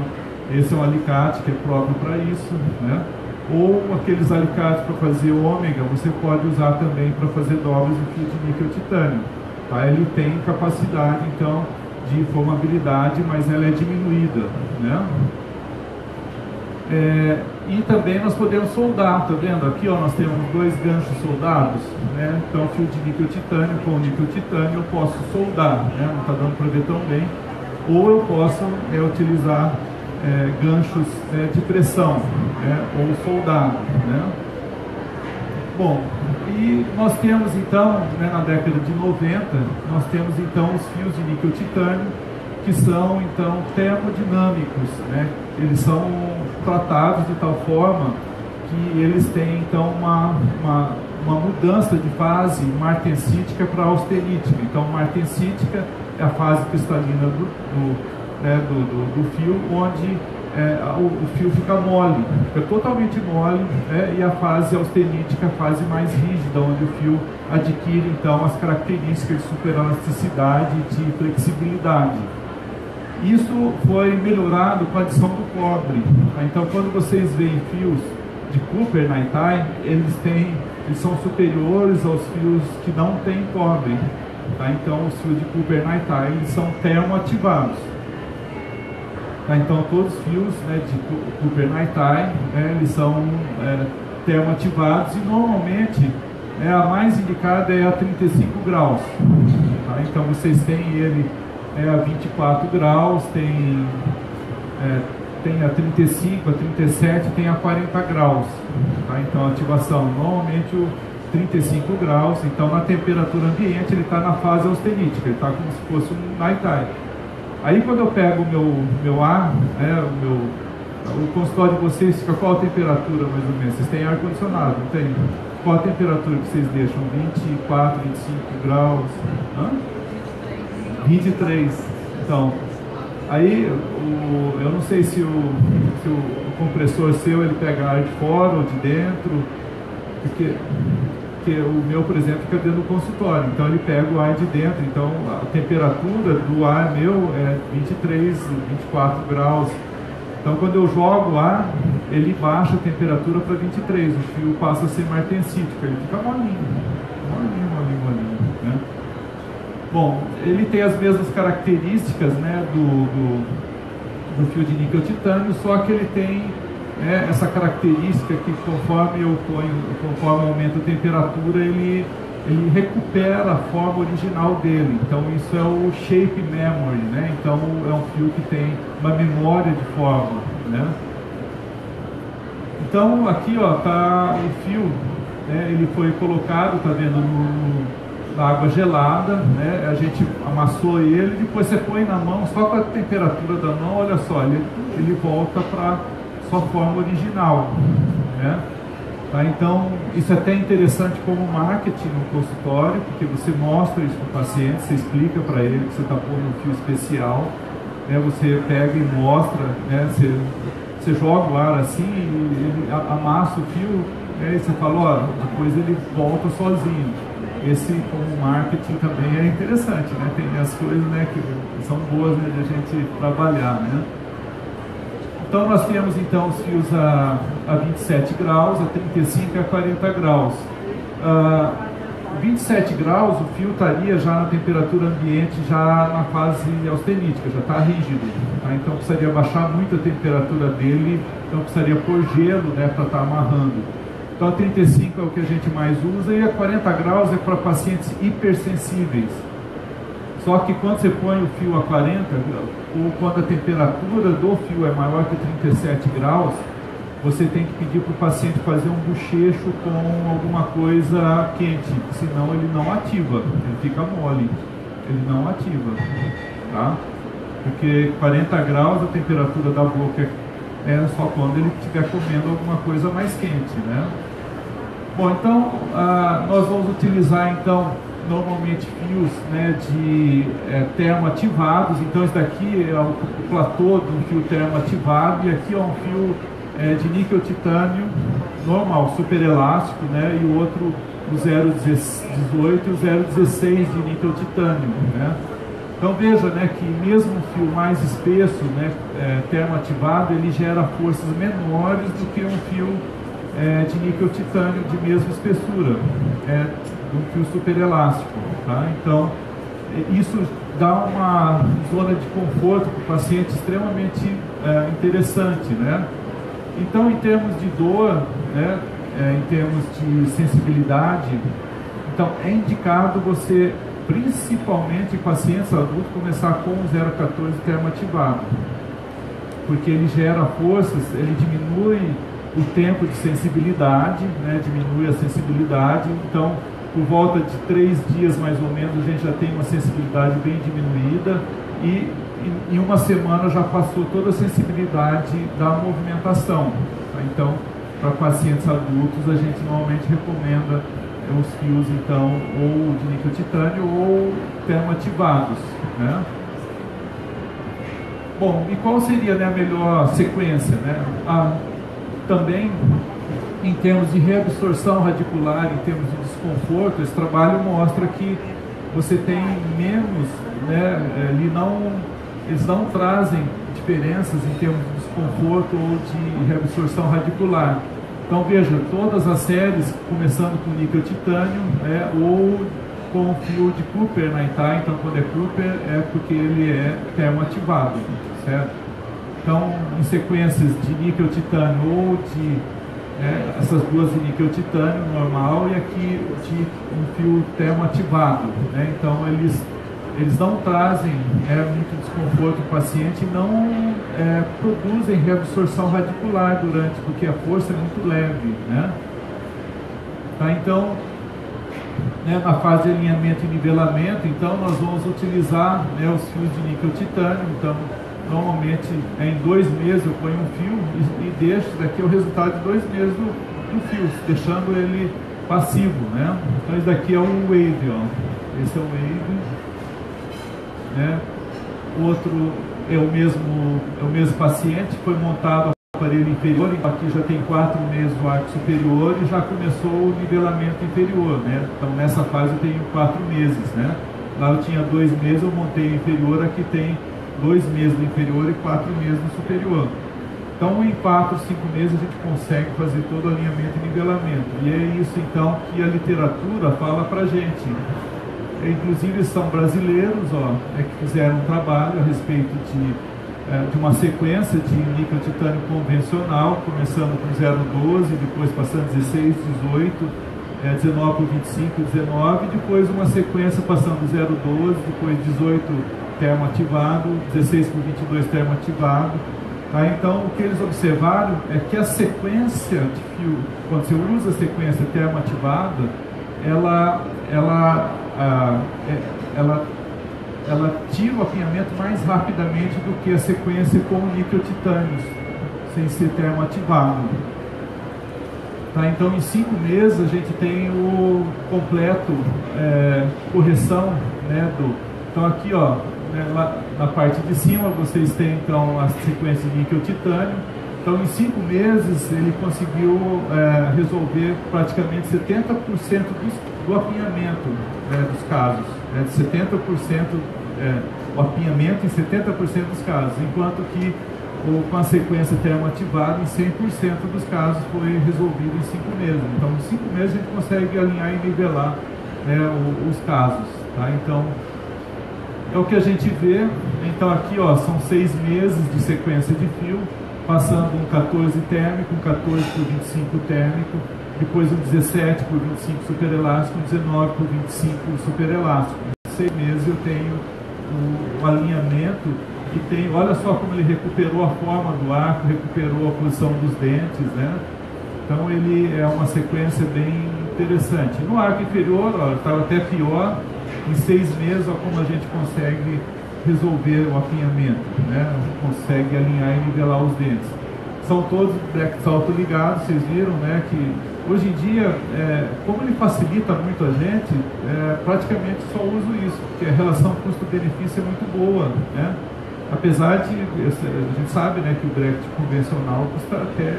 esse é um alicate que é próprio para isso, né? Ou aqueles alicates para fazer ômega, você pode usar também para fazer dobras no fio de níquel titânio. Tá? Ele tem capacidade então de formabilidade, mas ela é diminuída, né? E também nós podemos soldar, tá vendo? Aqui ó, nós temos dois ganchos soldados, né? Então fio de níquel titânio com níquel titânio eu posso soldar, né? Não está dando para ver tão bem. Ou eu posso utilizar ganchos de pressão, né? Ou soldado, né? Bom, e nós temos então, né, na década de 90, nós temos então os fios de níquel titânio, que são então termodinâmicos, né? Eles são tratados de tal forma que eles têm então uma mudança de fase martensítica para austenítica. Então martensítica é a fase cristalina do fio, onde o fio fica mole, fica totalmente mole, né? E a fase austenítica, a fase mais rígida, onde o fio adquire então as características de superelasticidade e de flexibilidade. Isso foi melhorado com a adição do cobre. Então quando vocês veem fios de Cooper Nighttime, eles têm eles são superiores aos fios que não têm cobre. Tá? Então, os fios de Cooper-Nightie, eles são termoativados. Tá? Então, todos os fios, né, de Cooper-Nightie, eles são termoativados, e normalmente a mais indicada é a 35 graus. Tá? Então, vocês têm ele a 24 graus, tem a 35, a 37, tem a 40 graus. Tá? Então, a ativação, normalmente o 35 graus, então na temperatura ambiente ele está na fase austenítica, ele está como se fosse um nighttime. Aí quando eu pego o meu ar, o consultório de vocês fica qual a temperatura mais ou menos? Vocês têm ar-condicionado, não tem? Qual a temperatura que vocês deixam? 24, 25 graus? Hã? 23. Então, aí eu não sei se o compressor seu ele pega ar de fora ou de dentro, porque o meu, por exemplo, fica dentro do consultório, então ele pega o ar de dentro, então a temperatura do ar meu é 23, 24 graus. Então quando eu jogo o ar, ele baixa a temperatura para 23, o fio passa a ser mais tensítico, ele fica molinho, né? Bom, ele tem as mesmas características, né, do fio de níquel titânio, só que ele tem essa característica que conforme aumenta a temperatura, ele recupera a forma original dele. Então isso é o shape memory, né? Então é um fio que tem uma memória de forma, né? Então aqui tá o fio, né? Ele foi colocado, tá vendo, na água gelada, né? A gente amassou ele, depois você põe na mão, só com a temperatura da mão, olha só, ele volta para sua forma original, né? Tá? Então, isso é até interessante como marketing no consultório, porque você mostra isso para o paciente, você explica para ele que você está pondo um fio especial, né? Você pega e mostra, né? Você joga o ar assim, ele amassa o fio, né? E você fala, ó, depois ele volta sozinho. Esse, como marketing, também é interessante, né? Tem as coisas, né, que são boas, né, de a gente trabalhar, né? Então nós temos então os fios a 27 graus, a 35 e a 40 graus. 27 graus, o fio estaria já na temperatura ambiente, já na fase austenítica, já está rígido. Tá? Então precisaria baixar muito a temperatura dele, então precisaria pôr gelo, né, para estar amarrando. Então a 35 é o que a gente mais usa, e a 40 graus é para pacientes hipersensíveis. Só que quando você põe o fio a 40, ou quando a temperatura do fio é maior que 37 graus, você tem que pedir para o paciente fazer um bochecho com alguma coisa quente, senão ele não ativa, ele fica mole, ele não ativa, tá? Porque 40 graus a temperatura da boca é só quando ele estiver comendo alguma coisa mais quente, né? Bom, então nós vamos utilizar então normalmente fios, né, de termoativados. Então esse daqui é o platô de um fio termoativado, e aqui é um fio de níquel titânio normal, super elástico, né, e o outro o 0,18 e o 0,16 de níquel titânio, né. Então veja, né, que mesmo um fio mais espesso, né, termoativado, ele gera forças menores do que um fio de níquel titânio de mesma espessura, um fio super elástico, tá? Então isso dá uma zona de conforto para o paciente extremamente interessante, né? Então, em termos de dor, né, em termos de sensibilidade, então é indicado você, principalmente em pacientes adultos, começar com o 0,14 termoativado, porque ele gera forças, ele diminui o tempo de sensibilidade, né, diminui a sensibilidade. Então, por volta de 3 dias mais ou menos, a gente já tem uma sensibilidade bem diminuída, e em uma semana já passou toda a sensibilidade da movimentação. Tá? Então, para pacientes adultos, a gente normalmente recomenda os fios, então, ou de níquel titânio ou termoativados, né? Bom, e qual seria, né, a melhor sequência, né? Também, em termos de reabsorção radicular, em termos de desconforto, esse trabalho mostra que você tem menos, né, eles não trazem diferenças em termos de desconforto ou de reabsorção radicular. Então veja, todas as séries, começando com níquel titânio, ou com o fio de Cooper na Itai. Então quando é Cooper é porque ele é termoativado, certo? Então em sequências de níquel titânio ou de essas duas de níquel titânio normal e aqui de um fio termoativado, né? Então eles não trazem muito desconforto para o paciente e não produzem reabsorção radicular durante, porque a força é muito leve, né? Tá, então, na fase de alinhamento e nivelamento, então nós vamos utilizar os fios de níquel titânio. Então, normalmente em 2 meses eu ponho um fio e deixo, daqui é o resultado de 2 meses do fio, deixando ele passivo, né? Então esse daqui é o wave, ó. Esse é o wave, né? O outro é o mesmo paciente, foi montado o aparelho inferior, aqui já tem 4 meses o arco superior e já começou o nivelamento inferior, né? Então nessa fase eu tenho 4 meses, né? Lá eu tinha 2 meses, eu montei o inferior, aqui tem 2 meses no inferior e 4 meses no superior. Então em 4, 5 meses a gente consegue fazer todo o alinhamento e nivelamento. E é isso então que a literatura fala pra gente. Inclusive são brasileiros, que fizeram um trabalho a respeito de uma sequência de níquel titânio convencional, começando com 0,12, depois passando 16, 18, 19 por 25, 19, depois uma sequência passando 0,12, depois 18 termoativado, 16 por 22 termoativado. Tá? Então o que eles observaram é que a sequência de fio, quando você usa a sequência termoativada, ela tira o apinhamento mais rapidamente do que a sequência com o níquel titânio, sem ser termoativado. Tá? Então em 5 meses a gente tem o completo correção, né, então aqui lá na parte de cima vocês têm então a sequência de níquel titânio. Então em 5 meses ele conseguiu resolver praticamente 70% do apinhamento dos casos, de 70% o apinhamento em 70% dos casos, enquanto que com a sequência termoativada em 100% dos casos foi resolvido em 5 meses. Então em 5 meses a gente consegue alinhar e nivelar os casos, tá? Então é o que a gente vê. Então aqui são 6 meses de sequência de fio, passando um 14 térmico, um 14 por 25 térmico, depois um 17 por 25 superelástico, um 19 por 25 superelástico. Em 6 meses eu tenho o alinhamento e tem, olha só como ele recuperou a forma do arco, recuperou a posição dos dentes, né? Então ele é uma sequência bem interessante. No arco inferior, estava até pior. Em 6 meses, como a gente consegue resolver o apinhamento, né? Consegue alinhar e nivelar os dentes. São todos brackets autoligados, vocês viram, né? Que hoje em dia, como ele facilita muito a gente, praticamente só uso isso, porque a relação custo-benefício é muito boa, né? Apesar de, a gente sabe, né, que o bracket convencional custa até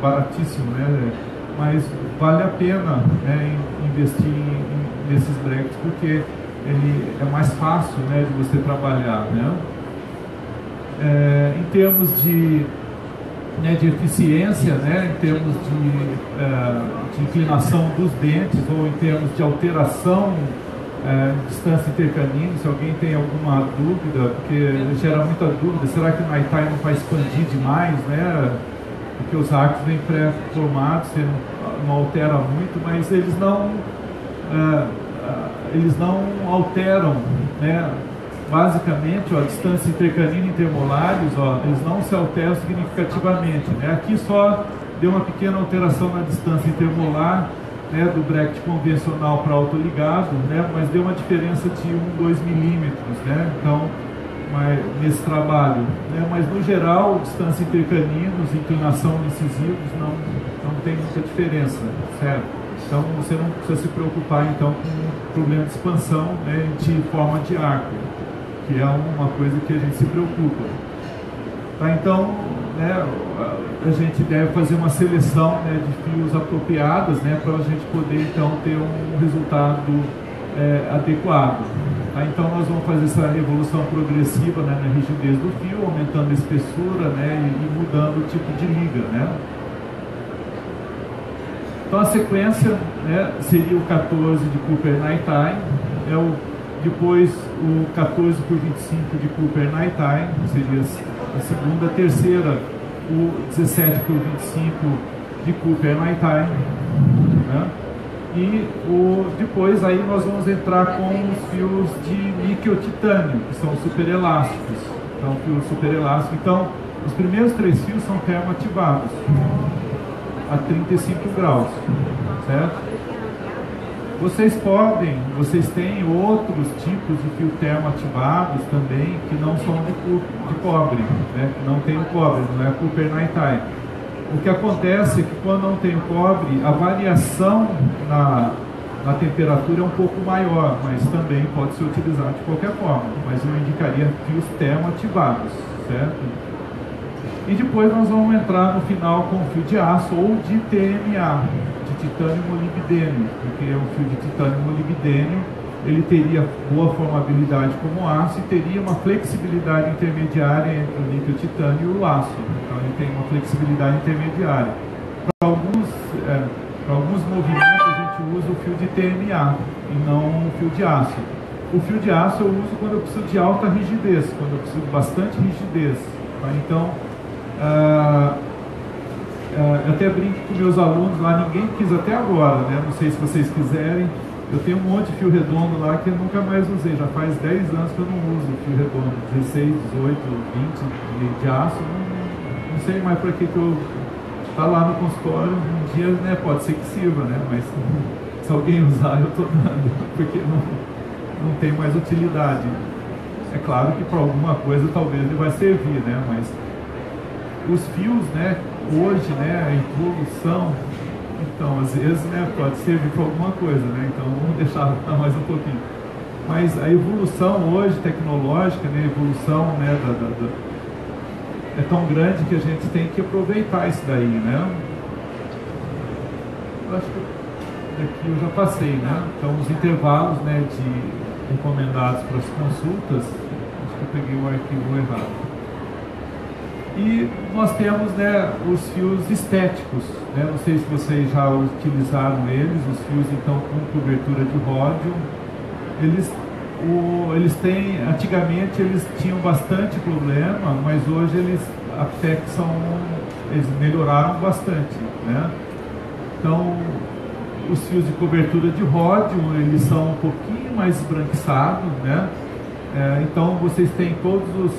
baratíssimo, né? Mas vale a pena, né, investir nesses brackets, porque ele é mais fácil, né, de você trabalhar, né? Em termos de eficiência, né, em termos de inclinação dos dentes, ou em termos de alteração distância intercanina, se alguém tem alguma dúvida, porque gera muita dúvida, será que o Itai não vai expandir demais, né? Porque os arcos vêm pré-formados, você não altera muito, mas eles não alteram, né? Basicamente, a distância intercanina e intermolares, eles não se alteram significativamente, né? Aqui só deu uma pequena alteração na distância intermolar, né, do bracket convencional para autoligado, né, mas deu uma diferença de 2 milímetros, né? Então, nesse trabalho, né, mas no geral, distância intercaninos, inclinação de incisivos não tem muita diferença, certo? Então você não precisa se preocupar então com o problema de expansão, né, de forma de arco, que é uma coisa que a gente se preocupa. Tá, então, né, a gente deve fazer uma seleção, né, de fios apropriadas, né, para a gente poder então ter um resultado adequado. Tá, então nós vamos fazer essa evolução progressiva, né, na rigidez do fio, aumentando a espessura, né, e mudando o tipo de liga, né. Então a sequência, né, seria o 14 de Cooper Nighttime, depois o 14 por 25 de Cooper Nighttime, seria a segunda, a terceira o 17 por 25 de Cooper Nighttime, né? E depois aí nós vamos entrar com os fios de níquel titânio, que são super elásticos. Então, fios super elásticos. Então, os primeiros 3 fios são termoativados a 35 graus, certo? Vocês têm outros tipos de fio termoativados também, que não são de cobre, né? Que não tem o cobre, não é Cooper Nighttime. O que acontece é que quando não tem o cobre, a variação na temperatura é um pouco maior, mas também pode ser utilizado de qualquer forma. Mas eu indicaria fios termoativados, certo? E depois nós vamos entrar no final com fio de aço ou de TMA, de titânio molibdênio, porque é um fio de titânio molibdênio, ele teria boa formabilidade como aço e teria uma flexibilidade intermediária entre o níquel titânio e o aço. Então ele tem uma flexibilidade intermediária. Para alguns movimentos a gente usa o fio de TMA e não o fio de aço. O fio de aço eu uso quando eu preciso de alta rigidez, quando eu preciso de bastante rigidez. Tá? Então, eu até brinco com meus alunos lá, ninguém quis até agora, né? Não sei se vocês quiserem. Eu tenho um monte de fio redondo lá que eu nunca mais usei, já faz 10 anos que eu não uso fio redondo, 16, 18, 20 de aço, não sei mais para que eu... Tá lá no consultório, um dia, né, pode ser que sirva, né? Mas se alguém usar, eu estou dando, porque não tem mais utilidade. É claro que para alguma coisa talvez ele vai servir, né? Mas os fios, né, hoje, né, a evolução, então, às vezes, né, pode servir para alguma coisa, né? Então, vamos deixar mais um pouquinho. Mas a evolução hoje, tecnológica, né, a evolução, né, é tão grande que a gente tem que aproveitar isso daí, né? Eu acho que daqui eu já passei, né? Então, os intervalos, né, de recomendados para as consultas, acho que eu peguei o arquivo errado. E nós temos, né, os fios estéticos, né? Não sei se vocês já utilizaram eles, os fios então com cobertura de ródio. Eles têm, antigamente eles tinham bastante problema, mas hoje eles melhoraram bastante, né? Então, os fios de cobertura de ródio, eles são um pouquinho mais esbranquiçados, né? Então, vocês têm todos os...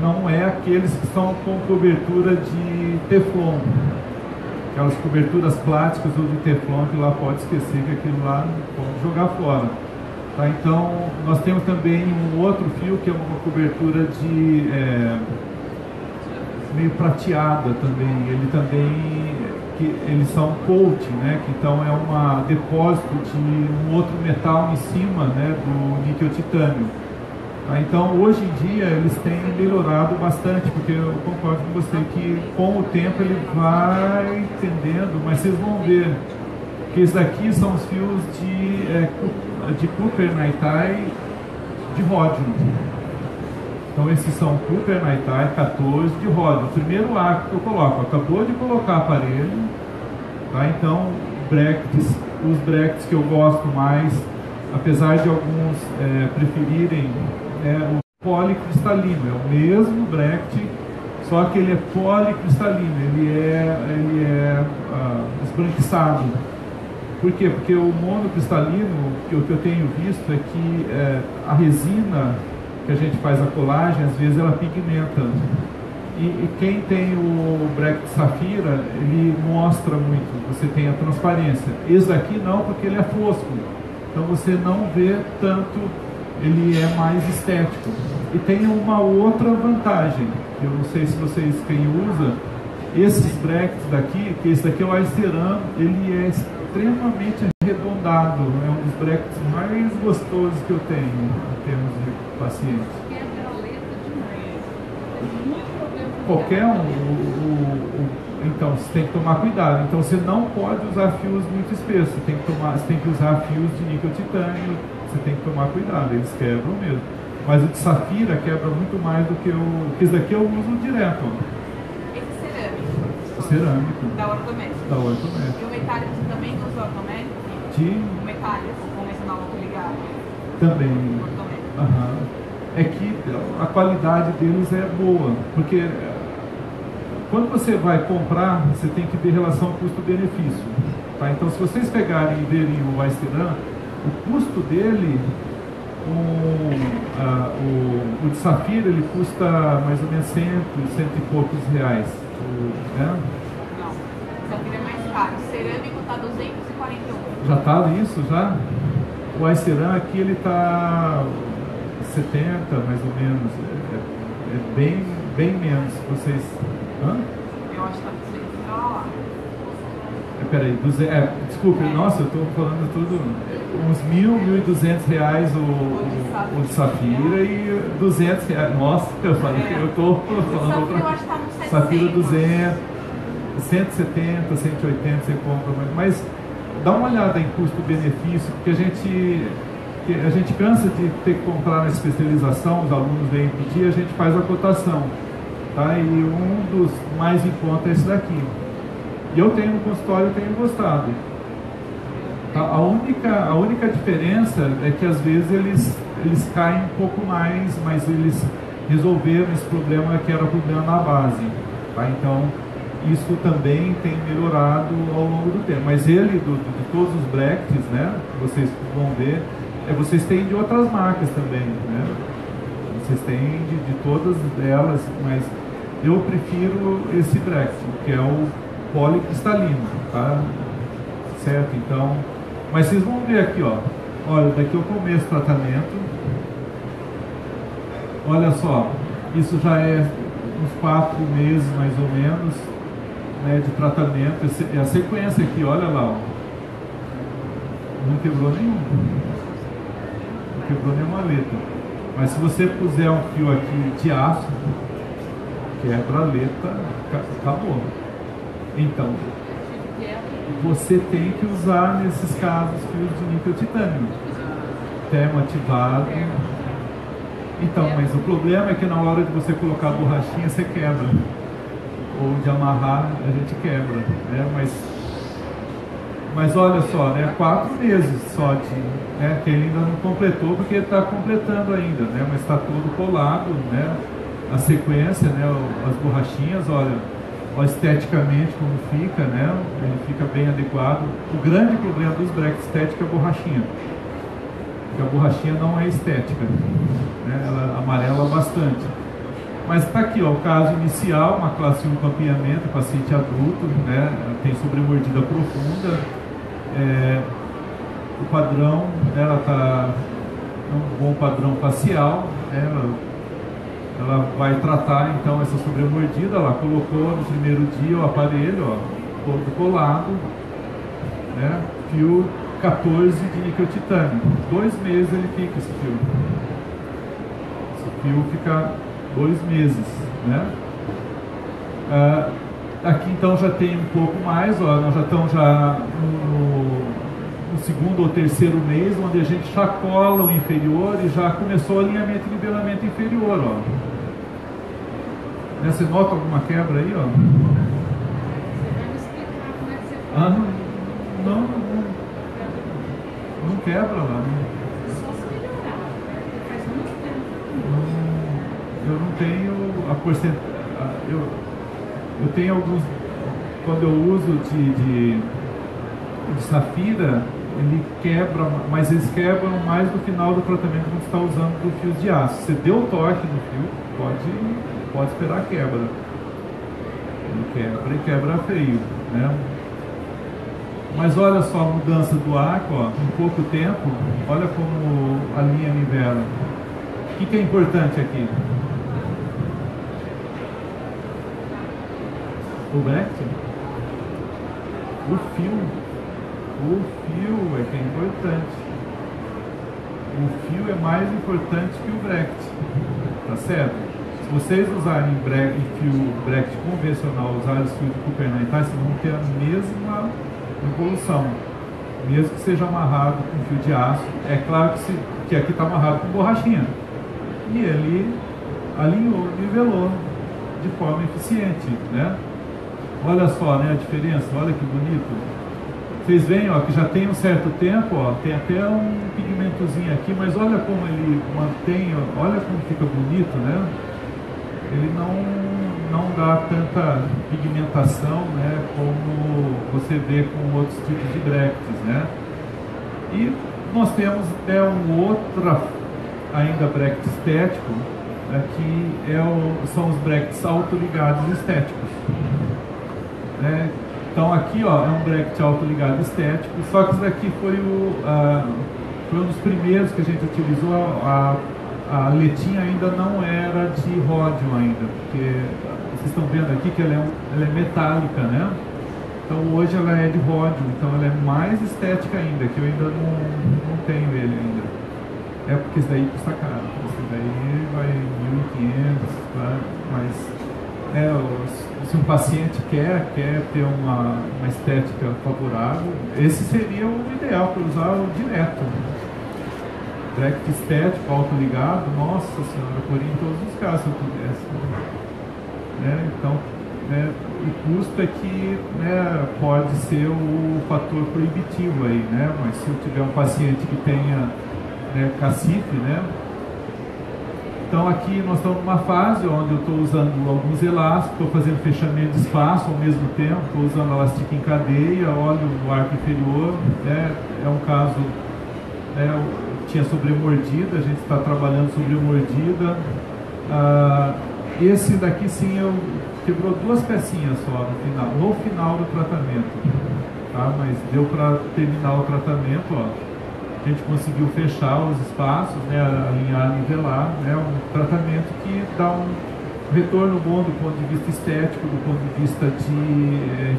não é aqueles que são com cobertura de teflon, aquelas coberturas plásticas ou de teflon que lá pode esquecer que aquilo lá pode jogar fora, tá? Então nós temos também um outro fio que é uma cobertura de meio prateada também, eles são coating, né? Que então é um depósito de um outro metal em cima, né, do níquel titânio. Então, hoje em dia, eles têm melhorado bastante, porque eu concordo com você que com o tempo ele vai entendendo, mas vocês vão ver que esses daqui são os fios de Cooper Nighttime de ródio. Então, esses são Cooper Nighttime 14 de ródio. O primeiro arco que eu coloco, acabou de colocar aparelho, tá? Então, os brackets que eu gosto mais, apesar de alguns preferirem o policristalino, é o mesmo bracket, só que ele é policristalino, ele é esbranquiçado. Por quê? Porque o monocristalino, o que eu tenho visto é que a resina que a gente faz a colagem, às vezes ela pigmenta. E quem tem o bracket safira, ele mostra muito, você tem a transparência. Esse daqui não, porque ele é fosco. Então você não vê tanto, ele é mais estético. E tem uma outra vantagem, que eu não sei se vocês, quem usa, esses brackets daqui, que esse daqui é o Aiceran, ele é extremamente arredondado, é um dos brackets mais gostosos que eu tenho em termos de pacientes. Qualquer então você tem que tomar cuidado. Então você não pode usar fios muito espessos, você tem que usar fios de níquel titânio, você tem que tomar cuidado, eles quebram mesmo. Mas o de safira quebra muito mais do que esse daqui eu uso direto. Esse cerâmico. cerâmico. Da ortométrica. Da ortométrica. E o metálico você também usa ortométrico? O metálico, convencional ligado? Também. Ortométrico. Aham. É que a qualidade deles é boa, porque quando você vai comprar, você tem que ver relação custo-benefício. Tá? Então, se vocês pegarem e verem o Aisteran, o custo dele, o de Safira, ele custa mais ou menos 100 e poucos reais. Né? Não, Safira é mais caro. Cerâmico está 241. Já está isso, já? O Aisteran aqui, ele está 70, mais ou menos. É bem menos. Vocês... Hã? Eu acho que está 200. Lá. Peraí, desculpe, nossa, eu estou falando tudo, uns R$1.000, R$1.200 o de Safira e R$200, nossa, eu falei que eu estou falando outra coisa. Tá no Safira 200, 170, 180 você compra, mas dá uma olhada em custo-benefício, porque a gente cansa de ter que comprar na especialização, os alunos vêm pedir, a gente faz a cotação, tá? E um dos mais em conta é esse daqui. E eu tenho no consultório, eu tenho gostado. A única diferença é que às vezes eles caem um pouco mais, mas eles resolveram esse problema que era o problema na base. Tá? Então, isso também tem melhorado ao longo do tempo. Mas ele, de todos os brackets, né, vocês vão ver, vocês têm de outras marcas também. Né? Vocês têm de todas elas, mas eu prefiro esse bracket, que é o policristalino, tá? Certo? Então, mas vocês vão ver aqui, ó. Olha, daqui é o começo do tratamento. Olha só, isso já é uns 4 meses mais ou menos, né, de tratamento. A sequência aqui, olha lá, ó. Não quebrou nenhum. Não quebrou nenhuma letra. Mas se você puser um fio aqui de aço, quebra a letra, acabou. Então, você tem que usar nesses casos fios de níquel titânio termoativado. Então, mas o problema é que na hora de você colocar a borrachinha você quebra, ou de amarrar a gente quebra, né? Mas olha só, né? 4 meses só né? Que ele ainda não completou, porque ele está completando ainda, né? Mas está tudo colado, né? A sequência, né? As borrachinhas, olha esteticamente como fica, né? Ele fica bem adequado. O grande problema dos brackets estéticos é a borrachinha, porque a borrachinha não é estética, né? Ela amarela bastante. Mas está aqui, ó, o caso inicial, uma classe 1 campeamento, paciente adulto, né? Tem sobremordida profunda, o padrão, ela está um bom padrão facial, né? Ela vai tratar então essa sobremordida. Ela colocou no primeiro dia o aparelho, ó, todo colado, né? Fio 14 de níquel titânio. 2 meses ele fica esse fio. Esse fio fica 2 meses, né? Aqui então já tem um pouco mais, ó, nós já estamos no segundo ou terceiro mês, onde a gente já cola o inferior e já começou o alinhamento e nivelamento inferior, ó. Né, você nota alguma quebra aí, ó? Você vai me explicar como é que você faz? Não quebra lá. Só se melhorar, né? Porque faz muito tempo. Eu não tenho a porcentagem. Eu tenho alguns. Quando eu uso de Safira, ele quebra, mas eles quebram mais no final do tratamento quando você está usando do fio de aço. Você deu o torque no fio, pode esperar a quebra. Ele quebra feio, né? Mas olha só a mudança do arco, ó, em pouco tempo, olha como a linha nivela. O que é importante aqui? O bracket? O fio é que é importante. O fio é mais importante que o bracket, tá certo? Se vocês usarem fio bracket convencional, usarem os fios de Kupernitais, vocês vão ter a mesma evolução, mesmo que seja amarrado com fio de aço. É claro que aqui está amarrado com borrachinha, e ele alinhou, nivelou de forma eficiente, né? Olha só, né, a diferença, olha que bonito. Vocês veem, ó, que já tem um certo tempo, ó, tem até um pigmentozinho aqui, mas olha como ele mantém, ó, olha como fica bonito, né? Ele não dá tanta pigmentação, né, como você vê com outros tipos de bractes, né? E nós temos um outro ainda bract estético, né, que são os bracts autoligados estéticos, né? Então aqui, ó, é um bract autoligado estético, só que isso daqui foi um dos primeiros que a gente utilizou. A letinha ainda não era de ródio ainda, porque vocês estão vendo aqui que ela é metálica, né? Então hoje ela é de ródio, então ela é mais estética ainda, que eu ainda não tenho ele ainda. É porque isso daí custa caro, isso daí vai 1.500, claro, mas se um paciente quer ter uma estética favorável, esse seria o ideal para usar o direto. Bract estético, autoligado, nossa senhora, por em todos os casos se eu pudesse. Né? Então, né, o custo é que, né, pode ser o fator proibitivo aí, né? Mas se eu tiver um paciente que tenha, né, cacife, né? Então aqui nós estamos numa fase onde eu estou usando alguns elásticos, estou fazendo fechamento de espaço ao mesmo tempo, estou usando elástico em cadeia, óleo no arco inferior, né? É um caso, né, tinha sobremordida, a gente está trabalhando sobremordida. Esse daqui sim quebrou 2 pecinhas só no final do tratamento, tá? Mas deu para terminar o tratamento, ó. A gente conseguiu fechar os espaços, né, alinhar, nivelar, né, um tratamento que dá um retorno bom do ponto de vista estético, do ponto de vista de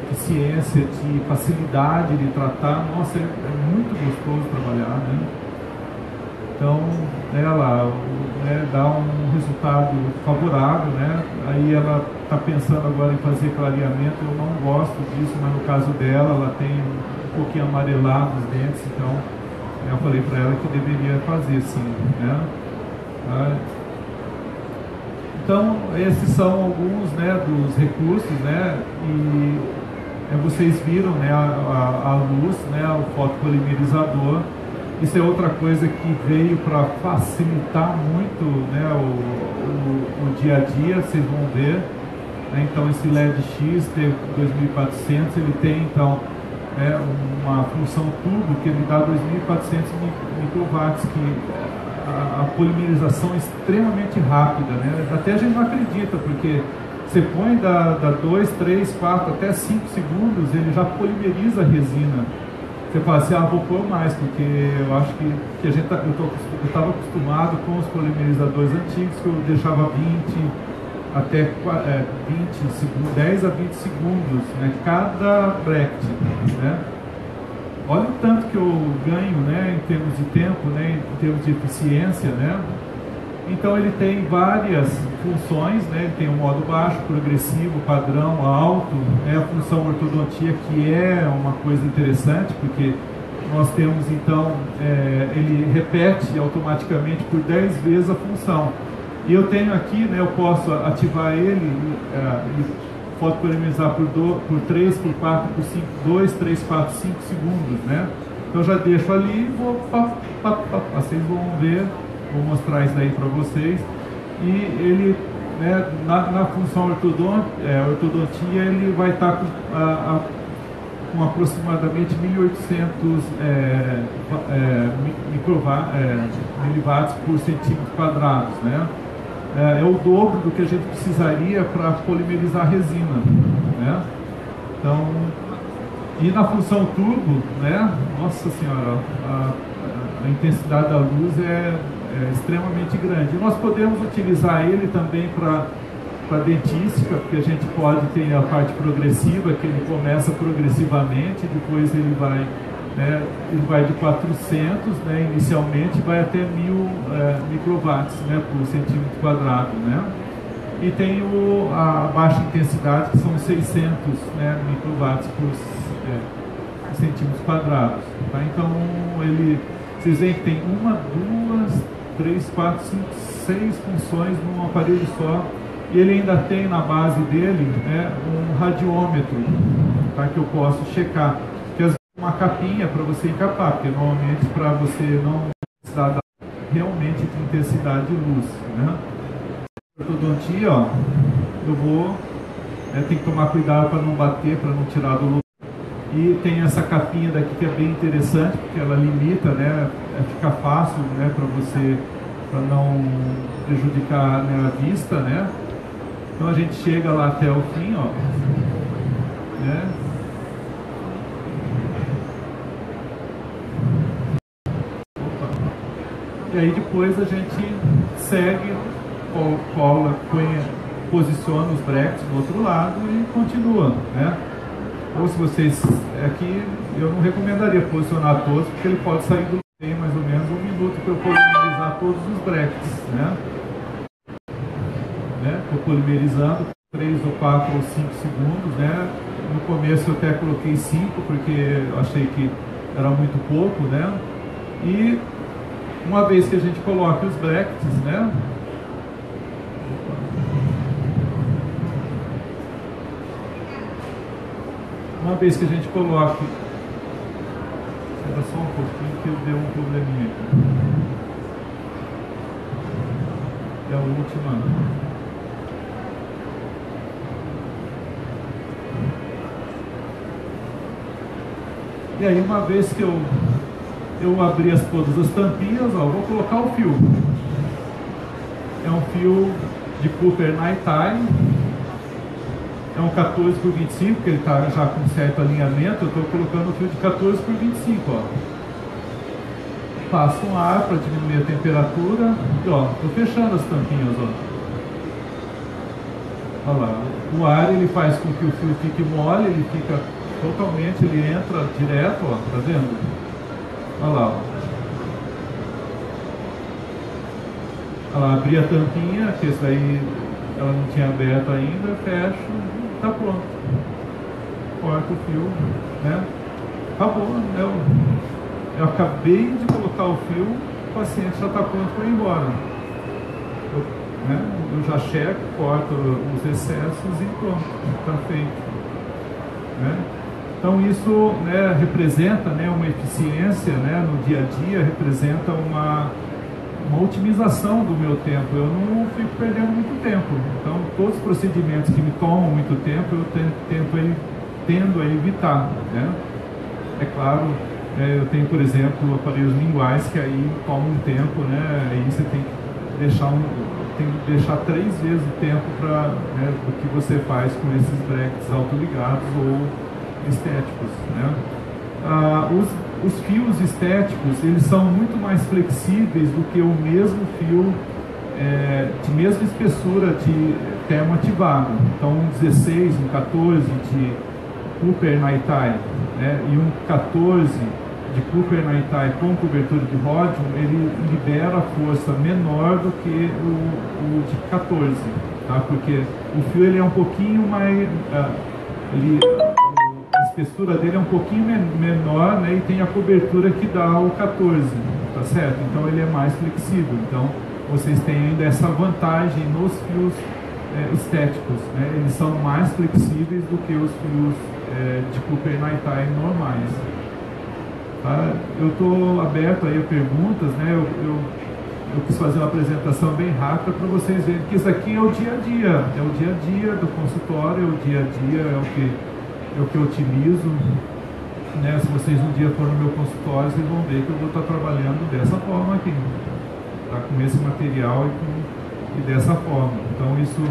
eficiência, de facilidade de tratar. Nossa, é muito gostoso trabalhar, né? Então, ela, né, dá um resultado favorável, né? Aí ela está pensando agora em fazer clareamento. Eu não gosto disso, mas no caso dela, ela tem um pouquinho amarelado os dentes, então eu falei para ela que deveria fazer sim, né? Então, esses são alguns, né, dos recursos, né? E vocês viram, né, a luz, né, o fotopolimerizador. Isso é outra coisa que veio para facilitar muito, né, o dia a dia, vocês vão ver, né? Então esse LED X T2400, ele tem então uma função turbo que ele dá 2400 microwatts, que a polimerização é extremamente rápida, né? Até a gente não acredita, porque você põe da 2, 3, 4 até 5 segundos, ele já polimeriza a resina. Você fala assim, vou pôr mais, porque eu acho que eu estava acostumado com os polimerizadores antigos, que eu deixava 20 até 20 segundos, 10 a 20 segundos, né, cada bract, né? Olha o tanto que eu ganho, né, em termos de tempo, né, em termos de eficiência, né? Então ele tem várias funções, né? Ele tem um modo baixo, progressivo, padrão, alto, né? A função ortodontia, que é uma coisa interessante, porque nós temos então, ele repete automaticamente por 10 vezes a função. E eu tenho aqui, né, eu posso ativar ele e fotopolimerizar por 3, por 4, por 5, 2, 3, 4, 5 segundos, né? Então eu já deixo ali e vou, vocês vão ver. Vou mostrar isso aí para vocês. E ele, né, na função ortodontia, ele vai estar com aproximadamente 1.800 miliwatts por centímetro quadrados, né? É o dobro do que a gente precisaria para polimerizar a resina, né? Então, e na função turbo, né? Nossa senhora, a intensidade da luz é extremamente grande. E nós podemos utilizar ele também para dentística, porque a gente pode ter a parte progressiva, que ele começa progressivamente, depois ele vai de 400, né, inicialmente, vai até 1.000 microwatts, né, por centímetro quadrado, né? E tem a baixa intensidade, que são 600, né, microwatts por centímetros quadrados, tá? Então vocês veem que tem 1, 2, 3, 4, 5, 6 funções num aparelho só, E ele ainda tem na base dele, né, um radiômetro, tá, que eu posso checar. Que é uma capinha para você encapar, porque normalmente para você não precisar realmente de intensidade de luz, né? Ortodontia, ó, eu vou, tem que tomar cuidado para não bater, para não tirar do lugar. E tem essa capinha daqui que é bem interessante, porque ela limita, né, fica fácil, né, para você, para não prejudicar, né, a vista, né? Então a gente chega lá até o fim, ó, né? E aí depois a gente segue, cola, posiciona os brackets do outro lado e continua, né? Ou se vocês, aqui eu não recomendaria posicionar todos, porque ele pode sair do meio mais ou menos 1 minuto para eu polimerizar todos os brackets, né? Estou polimerizando 3 ou 4 ou 5 segundos, né? No começo eu até coloquei 5, porque eu achei que era muito pouco, né? E uma vez que a gente coloca os brackets, né? Uma vez que a gente coloca... Espera só um pouquinho que deu um probleminha aqui. É a última... E aí, uma vez que eu abri todas as tampinhas, ó, vou colocar o fio. É um fio de Cooper Nighttime. É um 14 por 25, porque ele está já com certo alinhamento. Eu estou colocando o fio de 14 por 25, ó. Passo um ar para diminuir a temperatura. E ó, estou fechando as tampinhas, ó. Olha lá. O ar ele faz com que o fio fique mole, ele fica totalmente, ele entra direto, ó, tá vendo? Olha lá, ó. Olha lá, abri a tampinha, que esse daí ela não tinha aberto ainda, fecho, tá pronto. Corta o fio, né? Acabou, eu acabei de colocar o fio, o paciente já está pronto para ir embora. Eu já checo, corto os excessos e pronto, está feito, né? Então isso, né, representa, né, uma eficiência, né, no dia a dia, representa uma otimização do meu tempo. Eu não fico perdendo muito tempo. Então todos os procedimentos que me tomam muito tempo eu tendo a evitar, né? É claro, eu tenho, por exemplo, aparelhos linguais que aí tomam um tempo, né? Aí você tem que deixar 3 vezes o tempo para, né, do que você faz com esses brackets autoligados ou estéticos, né? Os fios estéticos, eles são muito mais flexíveis do que o mesmo fio de mesma espessura de termo ativado. Então um 16, um 14 de Cooper Nighttime, né, e um 14 de Cooper Nighttime com cobertura de ródium, ele libera força menor do que o de 14, tá? Porque o fio ele é um pouquinho mais... a espessura dele é um pouquinho menor, né, e tem a cobertura que dá o 14, tá certo? Então ele é mais flexível. Então vocês têm ainda essa vantagem nos fios estéticos, né? Eles são mais flexíveis do que os fios de Cooper Nighttime normais. Tá? Eu estou aberto aí a perguntas, né? Eu quis fazer uma apresentação bem rápida para vocês verem que isso aqui é o dia a dia do consultório, é o dia a dia, é o que eu utilizo, né? Se vocês um dia forem no meu consultório, vocês vão ver que eu vou estar trabalhando dessa forma aqui, tá? Com esse material e dessa forma. Então isso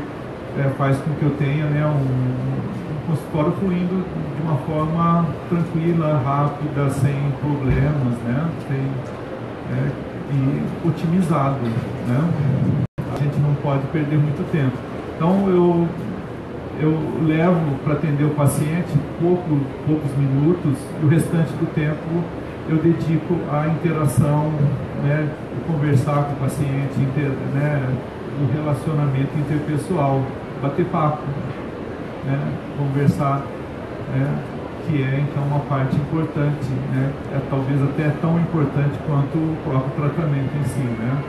faz com que eu tenha, né, um consultório fluindo de uma forma tranquila, rápida, sem problemas, né? E otimizado, né? A gente não pode perder muito tempo. Então eu levo para atender o paciente poucos minutos, e o restante do tempo eu dedico à interação, né, conversar com o paciente, né, o relacionamento interpessoal, bater papo, né, conversar, né, que é então uma parte importante, né, talvez até tão importante quanto o próprio tratamento em si, né?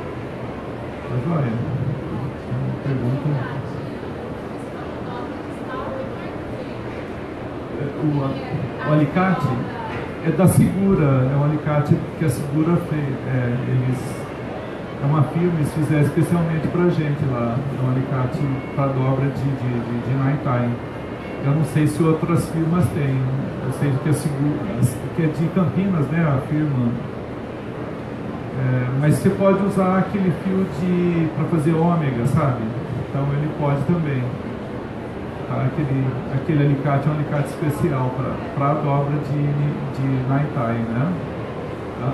Tá joia? Pergunta? o alicate é da Segura, é um alicate que a Segura fez. É uma firma, eles fizeram especialmente pra gente lá, é um alicate para dobra de Naitai. Eu não sei se outras firmas têm, eu sei que a Segura, que é de Campinas, né, a firma. Mas você pode usar aquele fio para fazer ômega, sabe? Então ele pode também. Tá? Aquele alicate é um alicate especial para a dobra de Naitai, né? Tá?